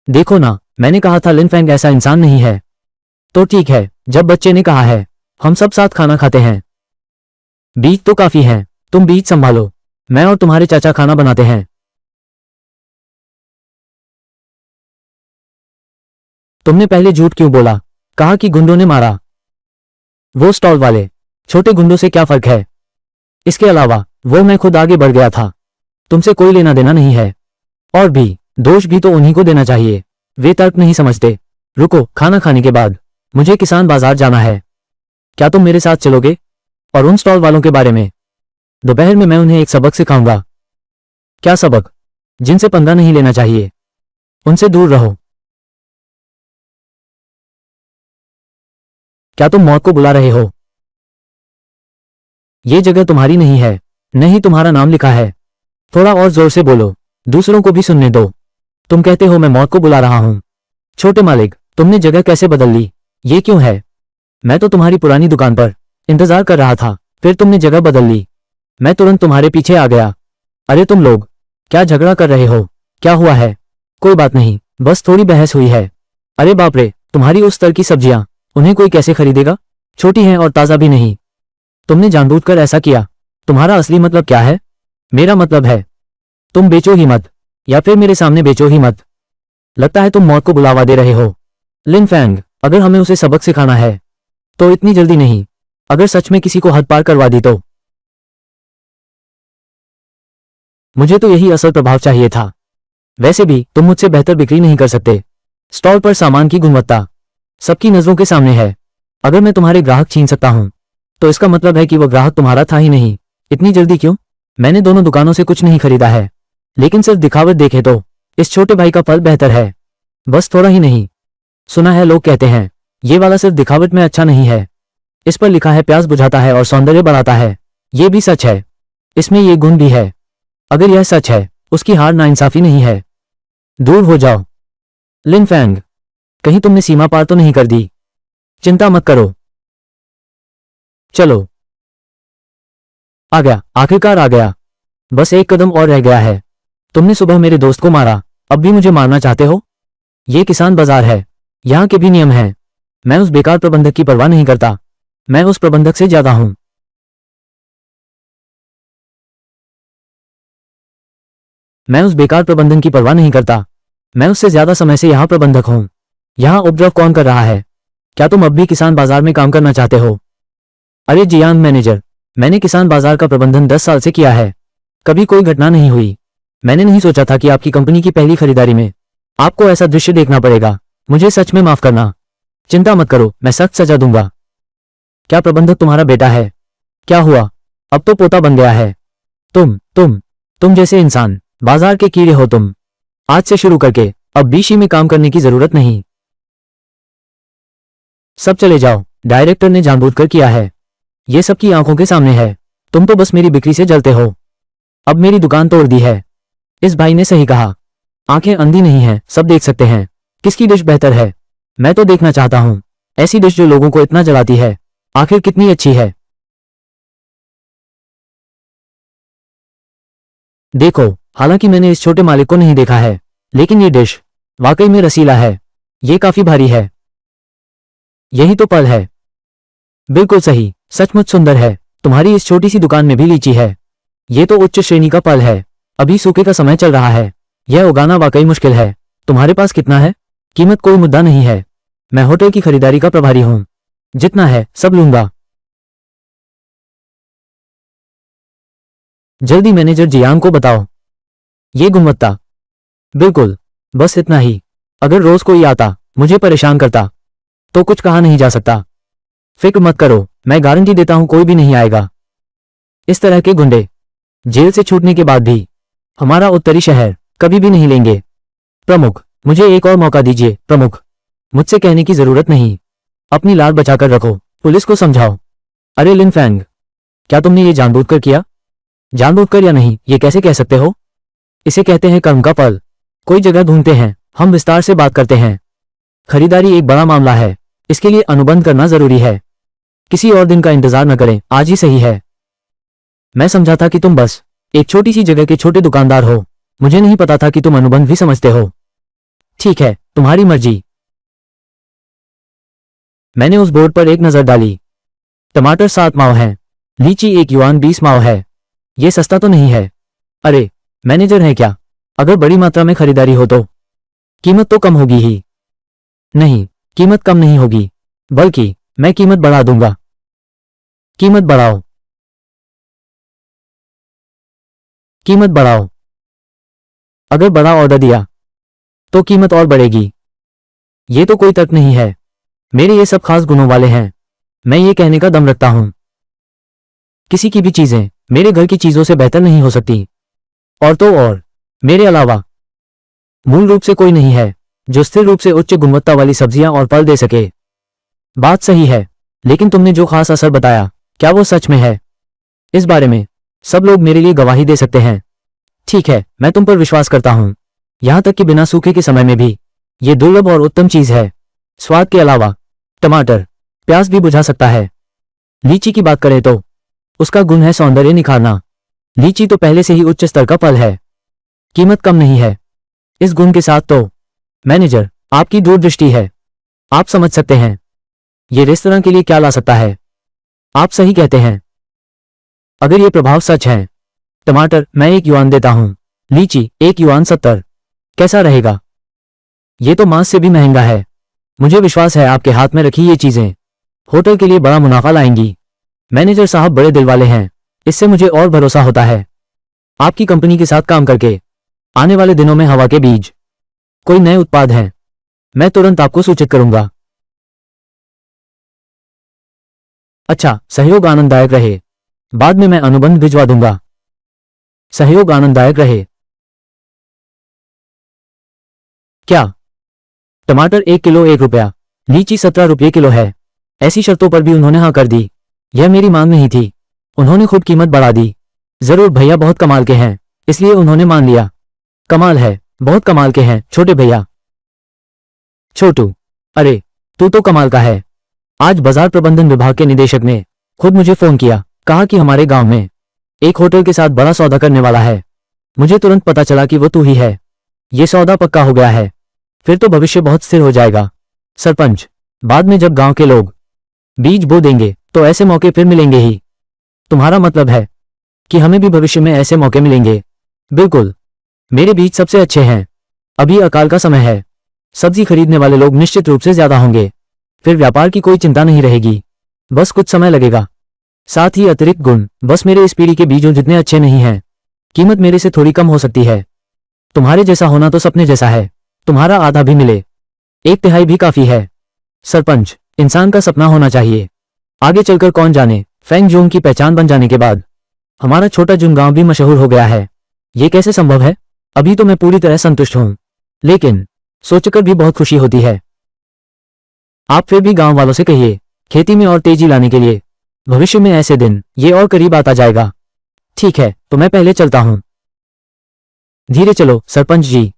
देखो ना, मैंने कहा था लिन फेंग ऐसा इंसान नहीं है। तो ठीक है, जब बच्चे ने कहा है, हम सब साथ खाना खाते हैं। बीज तो काफी हैं, तुम बीज संभालो। मैं और तुम्हारे चाचा खाना बनाते हैं। तुमने पहले झूठ क्यों बोला? कहा कि गुंडों ने मारा। वो स्टॉल वाले छोटे गुंडों से क्या फर्क है? इसके अलावा वो मैं खुद आगे बढ़ गया था। तुमसे कोई लेना देना नहीं है। और भी दोष भी तो उन्हीं को देना चाहिए। वे तर्क नहीं समझते। रुको, खाना खाने के बाद मुझे किसान बाजार जाना है। क्या तुम मेरे साथ चलोगे? और उन स्टॉल वालों के बारे में दोपहर में मैं उन्हें एक सबक सिखाऊंगा। क्या सबक? जिनसे पंगा नहीं लेना चाहिए, उनसे दूर रहो। क्या तुम मौत को बुला रहे हो? ये जगह तुम्हारी नहीं है, नहीं तुम्हारा नाम लिखा है। थोड़ा और जोर से बोलो, दूसरों को भी सुनने दो। तुम कहते हो मैं मौत को बुला रहा हूं। छोटे मालिक, तुमने जगह कैसे बदल ली? ये क्यों है? मैं तो तुम्हारी पुरानी दुकान पर इंतजार कर रहा था, फिर तुमने जगह बदल ली। मैं तुरंत तुम्हारे पीछे आ गया। अरे तुम लोग क्या झगड़ा कर रहे हो? क्या हुआ है? कोई बात नहीं, बस थोड़ी बहस हुई है। अरे बाप रे, तुम्हारी उस तरह की सब्जियां, उन्हें कोई कैसे खरीदेगा? छोटी हैं और ताज़ा भी नहीं। तुमने जानबूझकर ऐसा किया। तुम्हारा असली मतलब क्या है? मेरा मतलब है तुम बेचो ही मत, या फिर मेरे सामने बेचो ही मत। लगता है तुम मौत को बुलावा दे रहे हो। लिन फैंग, अगर हमें उसे सबक सिखाना है तो इतनी जल्दी नहीं। अगर सच में किसी को हद पार करवा दी तो। मुझे तो यही असल प्रभाव चाहिए था। वैसे भी तुम मुझसे बेहतर बिक्री नहीं कर सकते। स्टॉल पर सामान की गुणवत्ता सबकी नजरों के सामने है। अगर मैं तुम्हारे ग्राहक छीन सकता हूं तो इसका मतलब है कि वह ग्राहक तुम्हारा था ही नहीं। इतनी जल्दी क्यों? मैंने दोनों दुकानों से कुछ नहीं खरीदा है, लेकिन सिर्फ दिखावट देखे तो इस छोटे भाई का फल बेहतर है। बस थोड़ा ही नहीं। सुना है लोग कहते हैं ये वाला सिर्फ दिखावट में अच्छा नहीं है। इस पर लिखा है प्यास बुझाता है और सौंदर्य बढ़ाता है। ये भी सच है, इसमें ये गुण भी है। अगर यह सच है, उसकी हार नाइंसाफी नहीं है। दूर हो जाओ। लिन फैंग, कहीं तुमने सीमा पार तो नहीं कर दी? चिंता मत करो। चलो। आ गया, आखिरकार आ गया। बस एक कदम और रह गया है। तुमने सुबह मेरे दोस्त को मारा, अब भी मुझे मारना चाहते हो? ये किसान बाजार है, यहाँ के भी नियम हैं। मैं उस बेकार प्रबंधक की परवाह नहीं करता। मैं उस प्रबंधक से ज्यादा हूं। मैं उस बेकार प्रबंधन की परवाह नहीं करता। मैं उससे ज्यादा समय से यहाँ प्रबंधक हूँ। यहाँ उपद्रव कौन कर रहा है? क्या तुम अब भी किसान बाजार में काम करना चाहते हो? अरे जियान मैनेजर, मैंने किसान बाजार का प्रबंधन 10 साल से किया है। कभी कोई घटना नहीं हुई। मैंने नहीं सोचा था कि आपकी कंपनी की पहली खरीदारी में आपको ऐसा दृश्य देखना पड़ेगा। मुझे सच में माफ करना। चिंता मत करो, मैं सख्त सजा दूंगा। क्या प्रबंधक तुम्हारा बेटा है? क्या हुआ? अब तो पोता बन गया है। तुम जैसे इंसान, बाजार के कीड़े हो तुम। आज से शुरू करके अब बीसी में काम करने की जरूरत नहीं। सब चले जाओ, डायरेक्टर ने जानबूझकर किया है। ये सबकी आंखों के सामने है। तुम तो बस मेरी बिक्री से जलते हो। अब मेरी दुकान तोड़ दी है। इस भाई ने सही कहा। आंखें अंधी नहीं हैं, सब देख सकते हैं। किसकी डिश बेहतर है? मैं तो देखना चाहता हूं ऐसी डिश जो लोगों को इतना जलाती है। आखिर कितनी अच्छी है। देखो, हालांकि मैंने इस छोटे मालिक को नहीं देखा है, लेकिन ये डिश वाकई में रसीला है। ये काफी भारी है। यही तो पल है। बिल्कुल सही, सचमुच सुंदर है। तुम्हारी इस छोटी सी दुकान में भी लीची है। ये तो उच्च श्रेणी का फल है। अभी सूखे का समय चल रहा है। यह उगाना वाकई मुश्किल है। तुम्हारे पास कितना है? कीमत कोई मुद्दा नहीं है। मैं होटल की खरीदारी का प्रभारी हूं। जितना है सब लूंगा। जल्दी मैनेजर जियांग को बताओ। ये गुणवत्ता। बिल्कुल, बस इतना ही। अगर रोज कोई आता, मुझे परेशान करता, तो कुछ कहा नहीं जा सकता। फिक्र मत करो, मैं गारंटी देता हूं कोई भी नहीं आएगा। इस तरह के गुंडे जेल से छूटने के बाद भी हमारा उत्तरी शहर कभी भी नहीं लेंगे। प्रमुख, मुझे एक और मौका दीजिए। प्रमुख, मुझसे कहने की जरूरत नहीं। अपनी लाल बचाकर रखो। पुलिस को समझाओ। अरे लिन फैंग, क्या तुमने ये जानबूझकर किया? जानबूझकर या नहीं, ये कैसे कह सकते हो? इसे कहते हैं कर्म का फल। कोई जगह ढूंढते हैं, हम विस्तार से बात करते हैं। खरीदारी एक बड़ा मामला है, इसके लिए अनुबंध करना जरूरी है। किसी और दिन का इंतजार न करें, आज ही सही है। मैं समझा था कि तुम बस एक छोटी सी जगह के छोटे दुकानदार हो। मुझे नहीं पता था कि तुम अनुबंध भी समझते हो। ठीक है, तुम्हारी मर्जी। मैंने उस बोर्ड पर एक नजर डाली। टमाटर 7 माव हैं, लीची 1 युआन 20 माव है। ये सस्ता तो नहीं है, अरे मैनेजर है क्या? अगर बड़ी मात्रा में खरीदारी हो तो कीमत तो कम होगी ही। नहीं, कीमत कम नहीं होगी, बल्कि मैं कीमत बढ़ा दूंगा। कीमत बढ़ाओ, कीमत बढ़ाओ। अगर बड़ा ऑर्डर दिया तो कीमत और बढ़ेगी। ये तो कोई तर्क नहीं है। मेरे ये सब खास गुणों वाले हैं। मैं ये कहने का दम रखता हूं, किसी की भी चीजें मेरे घर की चीजों से बेहतर नहीं हो सकती। और तो और, मेरे अलावा मूल रूप से कोई नहीं है जो स्थिर रूप से उच्च गुणवत्ता वाली सब्जियां और फल दे सके। बात सही है, लेकिन तुमने जो खास असर बताया, क्या वो सच में है? इस बारे में सब लोग मेरे लिए गवाही दे सकते हैं। ठीक है, मैं तुम पर विश्वास करता हूं, यहां तक कि बिना सूखे के समय में भी। ये दुर्लभ और उत्तम चीज है। स्वाद के अलावा टमाटर प्यास भी बुझा सकता है। लीची की बात करें तो उसका गुण है सौंदर्य निखारना। लीची तो पहले से ही उच्च स्तर का फल है। कीमत कम नहीं है इस गुण के साथ तो। मैनेजर, आपकी दूरदृष्टि है। आप समझ सकते हैं ये रेस्तरां के लिए क्या ला सकता है। आप सही कहते हैं। अगर ये प्रभाव सच है, टमाटर मैं 1 युआन देता हूं, लीची 1 युआन 70। कैसा रहेगा? ये तो मांस से भी महंगा है। मुझे विश्वास है आपके हाथ में रखी ये चीजें होटल के लिए बड़ा मुनाफा लाएंगी। मैनेजर साहब बड़े दिल वाले हैं, इससे मुझे और भरोसा होता है। आपकी कंपनी के साथ काम करके आने वाले दिनों में हवा के बीज कोई नए उत्पाद हैं, मैं तुरंत आपको सूचित करूंगा। अच्छा, सहयोग आनंददायक रहे। बाद में मैं अनुबंध भिजवा दूंगा। सहयोग आनंददायक रहे। क्या? टमाटर 1 किलो 1 रुपया, लीची 17 रुपये किलो है। ऐसी शर्तों पर भी उन्होंने हाँ कर दी। यह मेरी मांग नहीं थी, उन्होंने खुद कीमत बढ़ा दी। जरूर भैया बहुत कमाल के हैं, इसलिए उन्होंने मान लिया। कमाल है, बहुत कमाल के हैं छोटे भैया। छोटू, अरे तू तो कमाल का है। आज बाजार प्रबंधन विभाग के निदेशक ने खुद मुझे फोन किया, कहा कि हमारे गांव में एक होटल के साथ बड़ा सौदा करने वाला है। मुझे तुरंत पता चला कि वो तू ही है। ये सौदा पक्का हो गया है, फिर तो भविष्य बहुत स्थिर हो जाएगा। सरपंच, बाद में जब गांव के लोग बीज बो देंगे तो ऐसे मौके फिर मिलेंगे ही। तुम्हारा मतलब है कि हमें भी भविष्य में ऐसे मौके मिलेंगे? बिल्कुल, मेरे बीज सबसे अच्छे हैं। अभी अकाल का समय है, सब्जी खरीदने वाले लोग निश्चित रूप से ज्यादा होंगे। फिर व्यापार की कोई चिंता नहीं रहेगी। बस कुछ समय लगेगा। साथ ही अतिरिक्त गुण बस मेरे इस पीढ़ी के बीजों जितने अच्छे नहीं हैं। कीमत मेरे से थोड़ी कम हो सकती है। तुम्हारे जैसा होना तो सपने जैसा है। तुम्हारा आधा भी मिले, 1/3 भी काफी है। सरपंच, इंसान का सपना होना चाहिए। आगे चलकर कौन जाने, फेंग जोंग की पहचान बन जाने के बाद हमारा छोटा जुन गांव भी मशहूर हो गया है। ये कैसे संभव है? अभी तो मैं पूरी तरह संतुष्ट हूं, लेकिन सोचकर भी बहुत खुशी होती है। आप फिर भी गांव वालों से कहिए, खेती में और तेजी लाने के लिए। भविष्य में ऐसे दिन ये और करीब आता जाएगा। ठीक है, तो मैं पहले चलता हूं। धीरे चलो सरपंच जी।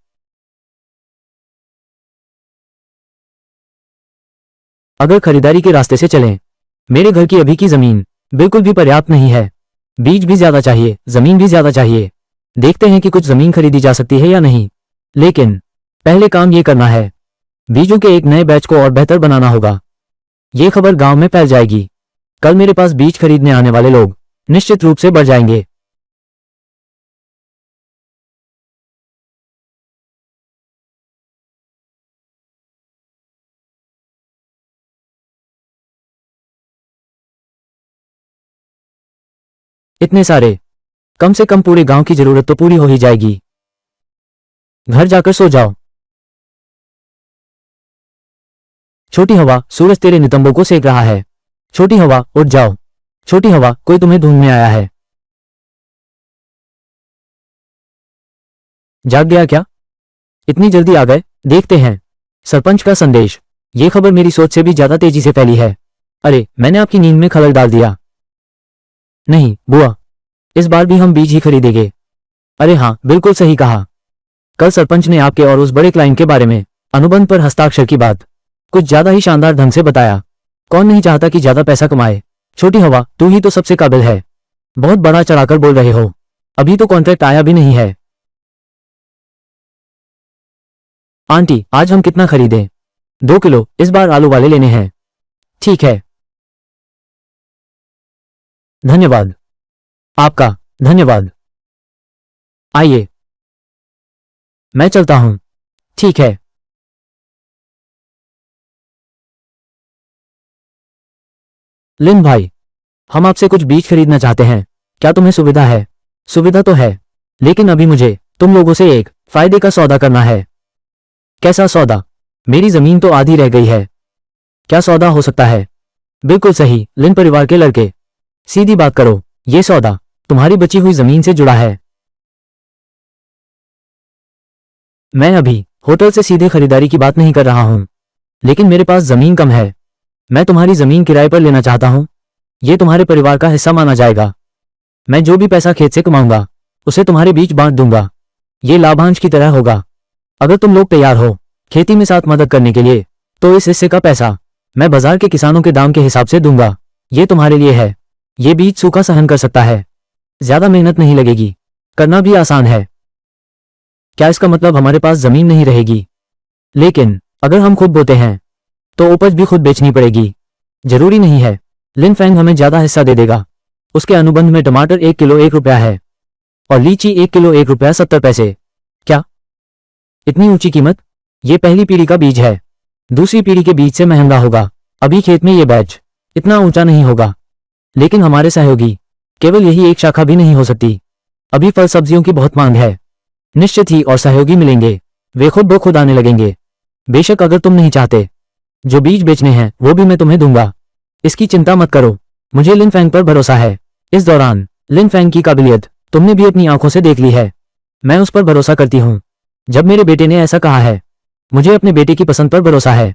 अगर खरीदारी के रास्ते से चलें, मेरे घर की अभी की जमीन बिल्कुल भी पर्याप्त नहीं है। बीज भी ज्यादा चाहिए, जमीन भी ज्यादा चाहिए। देखते हैं कि कुछ जमीन खरीदी जा सकती है या नहीं। लेकिन पहले काम ये करना है, बीजों के एक नए बैच को और बेहतर बनाना होगा। ये खबर गांव में फैल जाएगी। कल मेरे पास बीज खरीदने आने वाले लोग निश्चित रूप से बढ़ जाएंगे। इतने सारे, कम से कम पूरे गांव की जरूरत तो पूरी हो ही जाएगी। घर जाकर सो जाओ। छोटी हवा, सूरज तेरे नितंबों को सेक रहा है। छोटी हवा, उठ जाओ। छोटी हवा, कोई तुम्हें ढूंढने आया है। जाग गया क्या? इतनी जल्दी आ गए? देखते हैं। सरपंच का संदेश। ये खबर मेरी सोच से भी ज्यादा तेजी से फैली है। अरे, मैंने आपकी नींद में खलल डाल दिया। नहीं बुआ, इस बार भी हम बीज ही खरीदेंगे। अरे हाँ, बिल्कुल सही कहा। कल सरपंच ने आपके और उस बड़े क्लाइंट के बारे में अनुबंध पर हस्ताक्षर की बात कुछ ज्यादा ही शानदार ढंग से बताया। कौन नहीं चाहता कि ज्यादा पैसा कमाए? छोटी हवा, तू ही तो सबसे काबिल है। बहुत बड़ा चढ़ाकर बोल रहे हो। अभी तो कॉन्ट्रैक्ट आया भी नहीं है। आंटी, आज हम कितना खरीदें? 2 किलो, इस बार आलू वाले लेने हैं। ठीक है। धन्यवाद। आपका धन्यवाद। आइए, मैं चलता हूं। ठीक है। लिन भाई, हम आपसे कुछ बीज खरीदना चाहते हैं। क्या तुम्हें सुविधा है? सुविधा तो है, लेकिन अभी मुझे तुम लोगों से एक फायदे का सौदा करना है। कैसा सौदा? मेरी जमीन तो आधी रह गई है। क्या सौदा हो सकता है? बिल्कुल सही, लिन परिवार के लड़के। सीधी बात करो, ये सौदा तुम्हारी बची हुई जमीन से जुड़ा है। मैं अभी होटल से सीधे खरीदारी की बात नहीं कर रहा हूं, लेकिन मेरे पास जमीन कम है। मैं तुम्हारी जमीन किराए पर लेना चाहता हूं। यह तुम्हारे परिवार का हिस्सा माना जाएगा। मैं जो भी पैसा खेत से कमाऊंगा उसे तुम्हारे बीच बांट दूंगा। ये लाभांश की तरह होगा। अगर तुम लोग तैयार हो खेती में साथ मदद करने के लिए, तो इस हिस्से का पैसा मैं बाजार के किसानों के दाम के हिसाब से दूंगा। ये तुम्हारे लिए है। ये बीज सूखा सहन कर सकता है। ज्यादा मेहनत नहीं लगेगी, करना भी आसान है। क्या इसका मतलब हमारे पास जमीन नहीं रहेगी? लेकिन अगर हम खुद बोते हैं तो उपज भी खुद बेचनी पड़ेगी। जरूरी नहीं है, लिन फैंग हमें ज्यादा हिस्सा दे देगा। उसके अनुबंध में टमाटर 1 किलो 1 रुपया है और लीची 1 किलो 1 रुपया 70 पैसे। क्या इतनी ऊंची कीमत? ये पहली पीढ़ी का बीज है, दूसरी पीढ़ी के बीज से महंगा होगा। अभी खेत में ये बैच इतना ऊंचा नहीं होगा, लेकिन हमारे सहयोगी केवल यही एक शाखा भी नहीं हो सकती। अभी फल सब्जियों की बहुत मांग है। निश्चित ही और सहयोगी मिलेंगे, वे खुद ब खुद आने लगेंगे। बेशक अगर तुम नहीं चाहते, जो बीज बेचने हैं वो भी मैं तुम्हें दूंगा। इसकी चिंता मत करो, मुझे लिन फैंग पर भरोसा है। इस दौरान लिन फैंग की काबिलियत तुमने भी अपनी आंखों से देख ली है। मैं उस पर भरोसा करती हूँ। जब मेरे बेटे ने ऐसा कहा है, मुझे अपने बेटे की पसंद पर भरोसा है।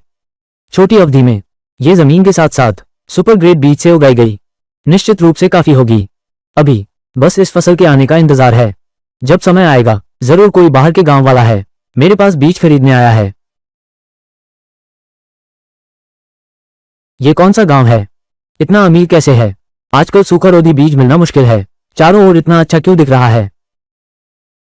छोटी अवधि में ये जमीन के साथ साथ सुपर ग्रेड बीज से उगाई गई निश्चित रूप से काफी होगी। अभी बस इस फसल के आने का इंतजार है। जब समय आएगा जरूर कोई बाहर के गांव वाला है मेरे पास बीज खरीदने आया है। ये कौन सा गांव है? इतना अमीर कैसे है? आजकल सूखा रोधी बीज मिलना मुश्किल है। चारों ओर इतना अच्छा क्यों दिख रहा है?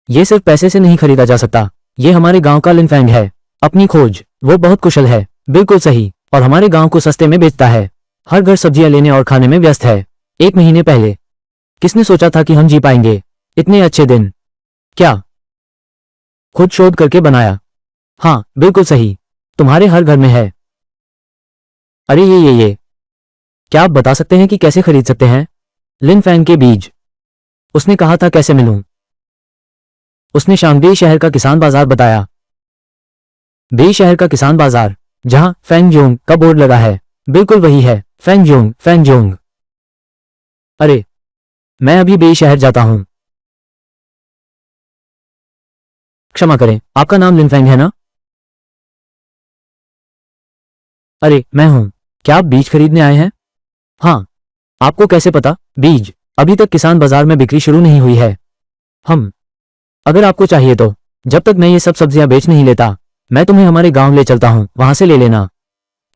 ये सिर्फ पैसे से नहीं खरीदा जा सकता। ये हमारे गांव का लिन फैंग है। अपनी खोज वो बहुत कुशल है। बिल्कुल सही, और हमारे गांव को सस्ते में बेचता है। हर घर सब्जियां लेने और खाने में व्यस्त है। 1 महीने पहले किसने सोचा था कि हम जी पाएंगे इतने अच्छे दिन? क्या खुद शोध करके बनाया? हाँ बिल्कुल सही, तुम्हारे हर घर में है। अरे ये क्या आप बता सकते हैं कि कैसे खरीद सकते हैं लिन फैंग के बीज? उसने कहा था कैसे मिलूं? उसने शांघाई शहर का किसान बाजार बताया। बेई शहर का किसान बाजार, जहां फैंगजोंग का बोर्ड लगा है। बिल्कुल वही है, फैंगजोंग फैंगजोंग। अरे मैं अभी बेई शहर जाता हूं। क्षमा करें, आपका नाम लिन फैंग है ना? अरे मैं हूं। क्या आप बीज खरीदने आए हैं? हाँ। आपको कैसे पता? बीज अभी तक किसान बाजार में बिक्री शुरू नहीं हुई है। हम अगर आपको चाहिए तो जब तक मैं ये सब सब्जियां बेच नहीं लेता, मैं तुम्हें हमारे गांव ले चलता हूं, वहां से ले लेना।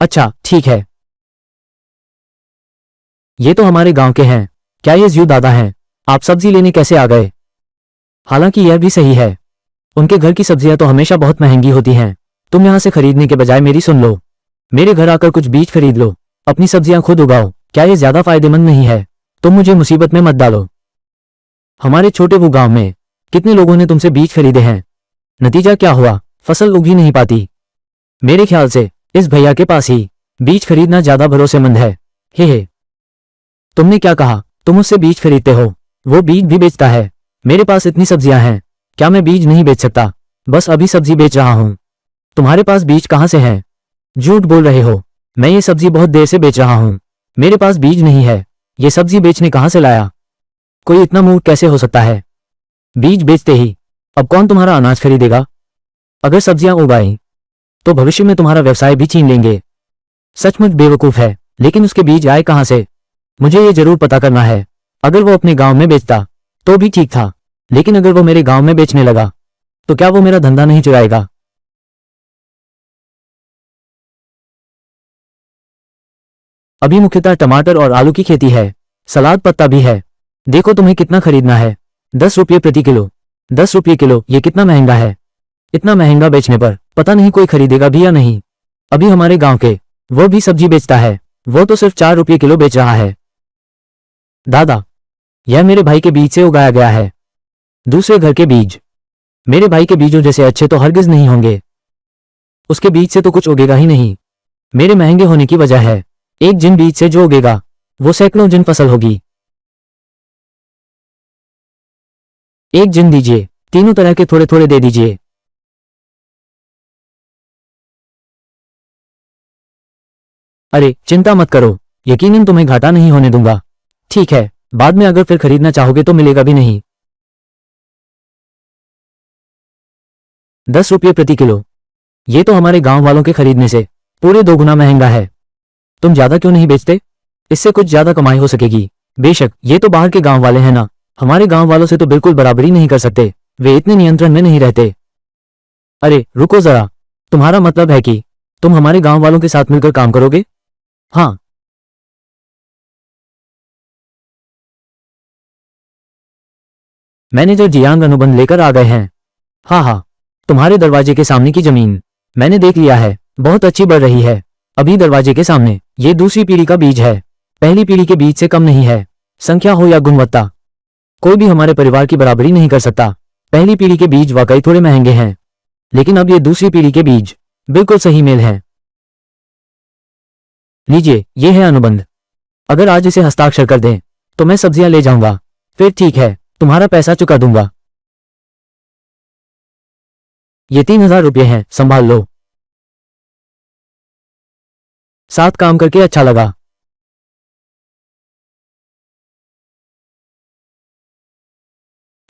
अच्छा ठीक है। ये तो हमारे गांव के हैं। क्या ये ज्यू दादा हैं? आप सब्जी लेने कैसे आ गए? हालांकि यह भी सही है, उनके घर की सब्जियां तो हमेशा बहुत महंगी होती हैं। तुम यहां से खरीदने के बजाय मेरी सुन लो। मेरे घर आकर कुछ बीज खरीद लो, अपनी सब्जियां खुद उगाओ। क्या ये ज्यादा फायदेमंद नहीं है? तुम मुझे मुसीबत में मत डालो। हमारे छोटे वो गांव में कितने लोगों ने तुमसे बीज खरीदे हैं? नतीजा क्या हुआ? फसल उग ही नहीं पाती। मेरे ख्याल से इस भैया के पास ही बीज खरीदना ज्यादा भरोसेमंद है। हे तुमने क्या कहा? तुम उससे बीज खरीदते हो, वो बीज भी बेचता है। मेरे पास इतनी सब्जियां हैं, क्या मैं बीज नहीं बेच सकता? बस अभी सब्जी बेच रहा हूं। तुम्हारे पास बीज कहां से हैं? झूठ बोल रहे हो। मैं ये सब्जी बहुत देर से बेच रहा हूं। मेरे पास बीज नहीं है। ये सब्जी बेचने कहां से लाया? कोई इतना मूर्ख कैसे हो सकता है? बीज बेचते ही अब कौन तुम्हारा अनाज खरीदेगा? अगर सब्जियां उगाई तो भविष्य में तुम्हारा व्यवसाय भी छीन लेंगे। सचमुच बेवकूफ है, लेकिन उसके बीज आए कहां से? मुझे ये जरूर पता करना है। अगर वो अपने गांव में बेचता तो भी ठीक था, लेकिन अगर वो मेरे गांव में बेचने लगा तो क्या वो मेरा धंधा नहीं चुराएगा? अभी मुख्यतः टमाटर और आलू की खेती है। सलाद पत्ता भी है। देखो तुम्हें कितना खरीदना है? 10 रुपये प्रति किलो। 10 रुपये किलो, ये कितना महंगा है। इतना महंगा बेचने पर पता नहीं कोई खरीदेगा भी या नहीं। अभी हमारे गांव के वो भी सब्जी बेचता है, वो तो सिर्फ 4 रुपये किलो बेच रहा है। दादा, यह मेरे भाई के बीज से उगाया गया है। दूसरे घर के बीज। मेरे भाई के बीजों जैसे अच्छे तो हरगिज नहीं होंगे। उसके बीज से तो कुछ उगेगा ही नहीं। मेरे महंगे होने की वजह है। एक जिन बीज से जो उगेगा वो सैकड़ों जिन फसल होगी। एक जिन दीजिए, तीनों तरह के थोड़े थोड़े दे दीजिए। अरे चिंता मत करो, यकीनन तुम्हें घाटा नहीं होने दूंगा। ठीक है, बाद में अगर फिर खरीदना चाहोगे तो मिलेगा भी नहीं। 10 रुपये प्रति किलो। ये तो हमारे गांव वालों के खरीदने से पूरे 2 गुना महंगा है। तुम ज्यादा क्यों नहीं बेचते? इससे कुछ ज्यादा कमाई हो सकेगी। बेशक ये तो बाहर के गांव वाले हैं ना, हमारे गांव वालों से तो बिल्कुल बराबरी नहीं कर सकते। वे इतने नियंत्रण में नहीं रहते। अरे रुको जरा, तुम्हारा मतलब है कि तुम हमारे गांव वालों के साथ मिलकर काम करोगे? हाँ। मैनेजर जियांग अनुबंध लेकर आ गए हैं। हाँ हाँ, तुम्हारे दरवाजे के सामने की जमीन मैंने देख लिया है, बहुत अच्छी बढ़ रही है। अभी दरवाजे के सामने ये दूसरी पीढ़ी का बीज है, पहली पीढ़ी के बीज से कम नहीं है। संख्या हो या गुणवत्ता, कोई भी हमारे परिवार की बराबरी नहीं कर सकता। पहली पीढ़ी के बीज वाकई थोड़े महंगे हैं, लेकिन अब ये दूसरी पीढ़ी के बीज बिल्कुल सही मेल हैं। लीजिए, ये है अनुबंध। अगर आज इसे हस्ताक्षर कर दें तो मैं सब्जियां ले जाऊंगा। फिर ठीक है, तुम्हारा पैसा चुका दूंगा। ये 3000 रुपये हैं, संभाल लो। साथ काम करके अच्छा लगा।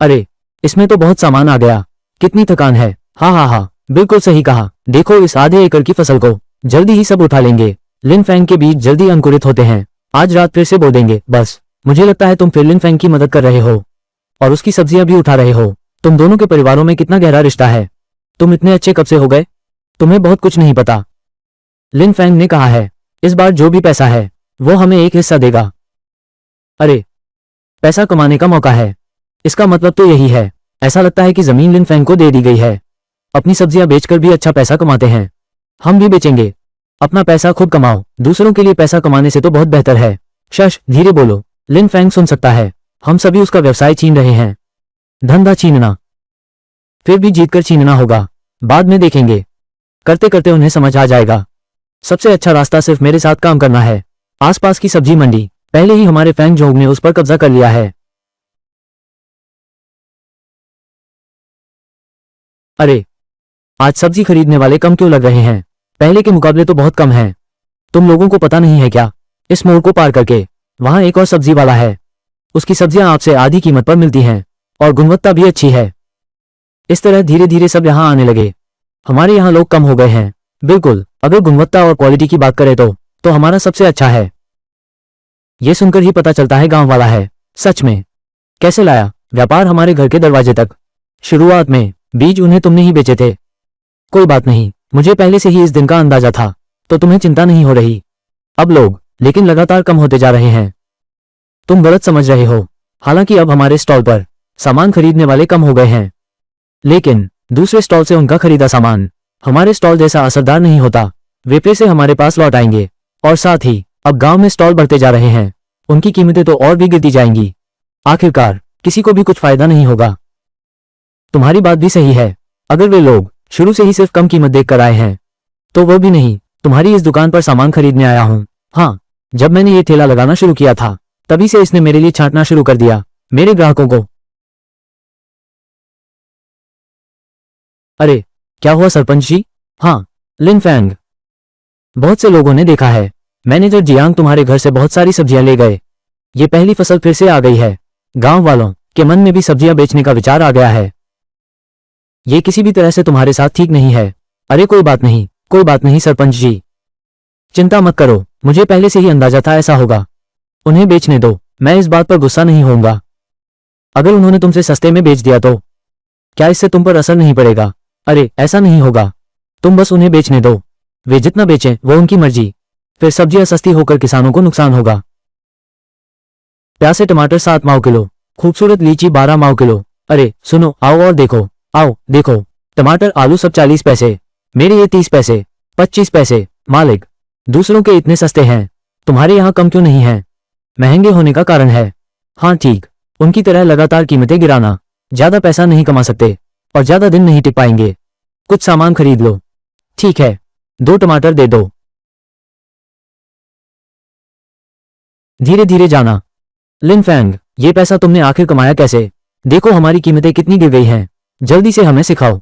अरे इसमें तो बहुत सामान आ गया, कितनी थकान है। हाँ हाँ हाँ, बिल्कुल सही कहा। देखो इस आधे एकड़ की फसल को जल्दी ही सब उठा लेंगे। लिन फैंग के बीज जल्दी अंकुरित होते हैं, आज रात फिर से बो देंगे। बस मुझे लगता है तुम फिर लिन फैंग की मदद कर रहे हो और उसकी सब्जियां भी उठा रहे हो। तुम दोनों के परिवारों में कितना गहरा रिश्ता है। तुम इतने अच्छे कब से हो गए? तुम्हें बहुत कुछ नहीं पता। लिन फैंग ने कहा है, इस बार जो भी पैसा है वो हमें एक हिस्सा देगा। अरे पैसा कमाने का मौका है, इसका मतलब तो यही है। ऐसा लगता है कि जमीन लिन फैंग को दे दी गई है। अपनी सब्जियां बेचकर भी अच्छा पैसा कमाते हैं, हम भी बेचेंगे। अपना पैसा खुद कमाओ, दूसरों के लिए पैसा कमाने से तो बहुत बेहतर है। शश धीरे बोलो, लिन फैंग सुन सकता है। हम सभी उसका व्यवसाय छीन रहे हैं। धंधा छीनना, फिर भी जीतकर छीनना होगा, बाद में देखेंगे। करते करते उन्हें समझ आ जाएगा। सबसे अच्छा रास्ता सिर्फ मेरे साथ काम करना है। आसपास की सब्जी मंडी पहले ही हमारे फैंग जोंग ने उस पर कब्जा कर लिया है। अरे आज सब्जी खरीदने वाले कम क्यों लग रहे हैं? पहले के मुकाबले तो बहुत कम है। तुम लोगों को पता नहीं है क्या? इस मोड़ को पार करके वहां एक और सब्जी वाला है, उसकी सब्जियां आपसे आधी कीमत पर मिलती हैं और गुणवत्ता भी अच्छी है। इस तरह धीरे धीरे सब यहां आने लगे। हमारे यहाँ लोग कम हो गए हैं। बिल्कुल, अगर गुणवत्ता और क्वालिटी की बात करें तो हमारा सबसे अच्छा है। यह सुनकर ही पता चलता है गांव वाला है। सच में? कैसे लाया? व्यापार हमारे घर के दरवाजे तक। शुरुआत में बीज उन्हें तुमने ही बेचे थे। कोई बात नहीं, मुझे पहले से ही इस दिन का अंदाजा था, तो तुम्हें चिंता नहीं हो रही। अब लोग लेकिन लगातार कम होते जा रहे हैं। तुम गलत समझ रहे हो। हालांकि अब हमारे स्टॉल पर सामान खरीदने वाले कम हो गए हैं, लेकिन दूसरे स्टॉल से उनका खरीदा सामान हमारे स्टॉल जैसा असरदार नहीं होता। वे फिर से हमारे पास लौट आएंगे और साथ ही अब गांव में स्टॉल बढ़ते जा रहे हैं, उनकी कीमतें तो और भी गिरती जाएंगी। आखिरकार किसी को भी कुछ फायदा नहीं होगा। तुम्हारी बात भी सही है। अगर वे लोग शुरू से ही सिर्फ कम कीमत देख कर आए हैं तो वो भी नहीं, तुम्हारी इस दुकान पर सामान खरीदने आया हूं। हाँ, जब मैंने ये ठेला लगाना शुरू किया था तभी से इसने मेरे लिए छांटना शुरू कर दिया, मेरे ग्राहकों को। अरे क्या हुआ सरपंच जी? हाँ लिन फैंग, बहुत से लोगों ने देखा है मैनेजर जियांग तुम्हारे घर से बहुत सारी सब्जियां ले गए। ये पहली फसल फिर से आ गई है। गांव वालों के मन में भी सब्जियां बेचने का विचार आ गया है। ये किसी भी तरह से तुम्हारे साथ ठीक नहीं है। अरे कोई बात नहीं, कोई बात नहीं सरपंच जी, चिंता मत करो, मुझे पहले से ही अंदाजा था ऐसा होगा। उन्हें बेचने दो, मैं इस बात पर गुस्सा नहीं होऊंगा। अगर उन्होंने तुमसे सस्ते में बेच दिया तो क्या इससे तुम पर असर नहीं पड़ेगा? अरे ऐसा नहीं होगा, तुम बस उन्हें बेचने दो, वे जितना बेचें वो उनकी मर्जी। फिर सब्जियां सस्ती होकर किसानों को नुकसान होगा। प्यासे टमाटर 7 माव किलो, खूबसूरत लीची 12 माव किलो। अरे सुनो, आओ और देखो, आओ देखो, टमाटर आलू सब 40 पैसे, मेरे ये 30 पैसे 25 पैसे। मालिक, दूसरों के इतने सस्ते हैं, तुम्हारे यहाँ कम क्यों नहीं है? महंगे होने का कारण है। हाँ ठीक, उनकी तरह लगातार कीमतें गिराना। ज्यादा पैसा नहीं कमा सकते और ज्यादा दिन नहीं टिक पाएंगे। कुछ सामान खरीद लो। ठीक है, 2 टमाटर दे दो। धीरे धीरे जाना। लिन फैंग, ये पैसा तुमने आखिर कमाया कैसे? देखो हमारी कीमतें कितनी गिर गई हैं। जल्दी से हमें सिखाओ।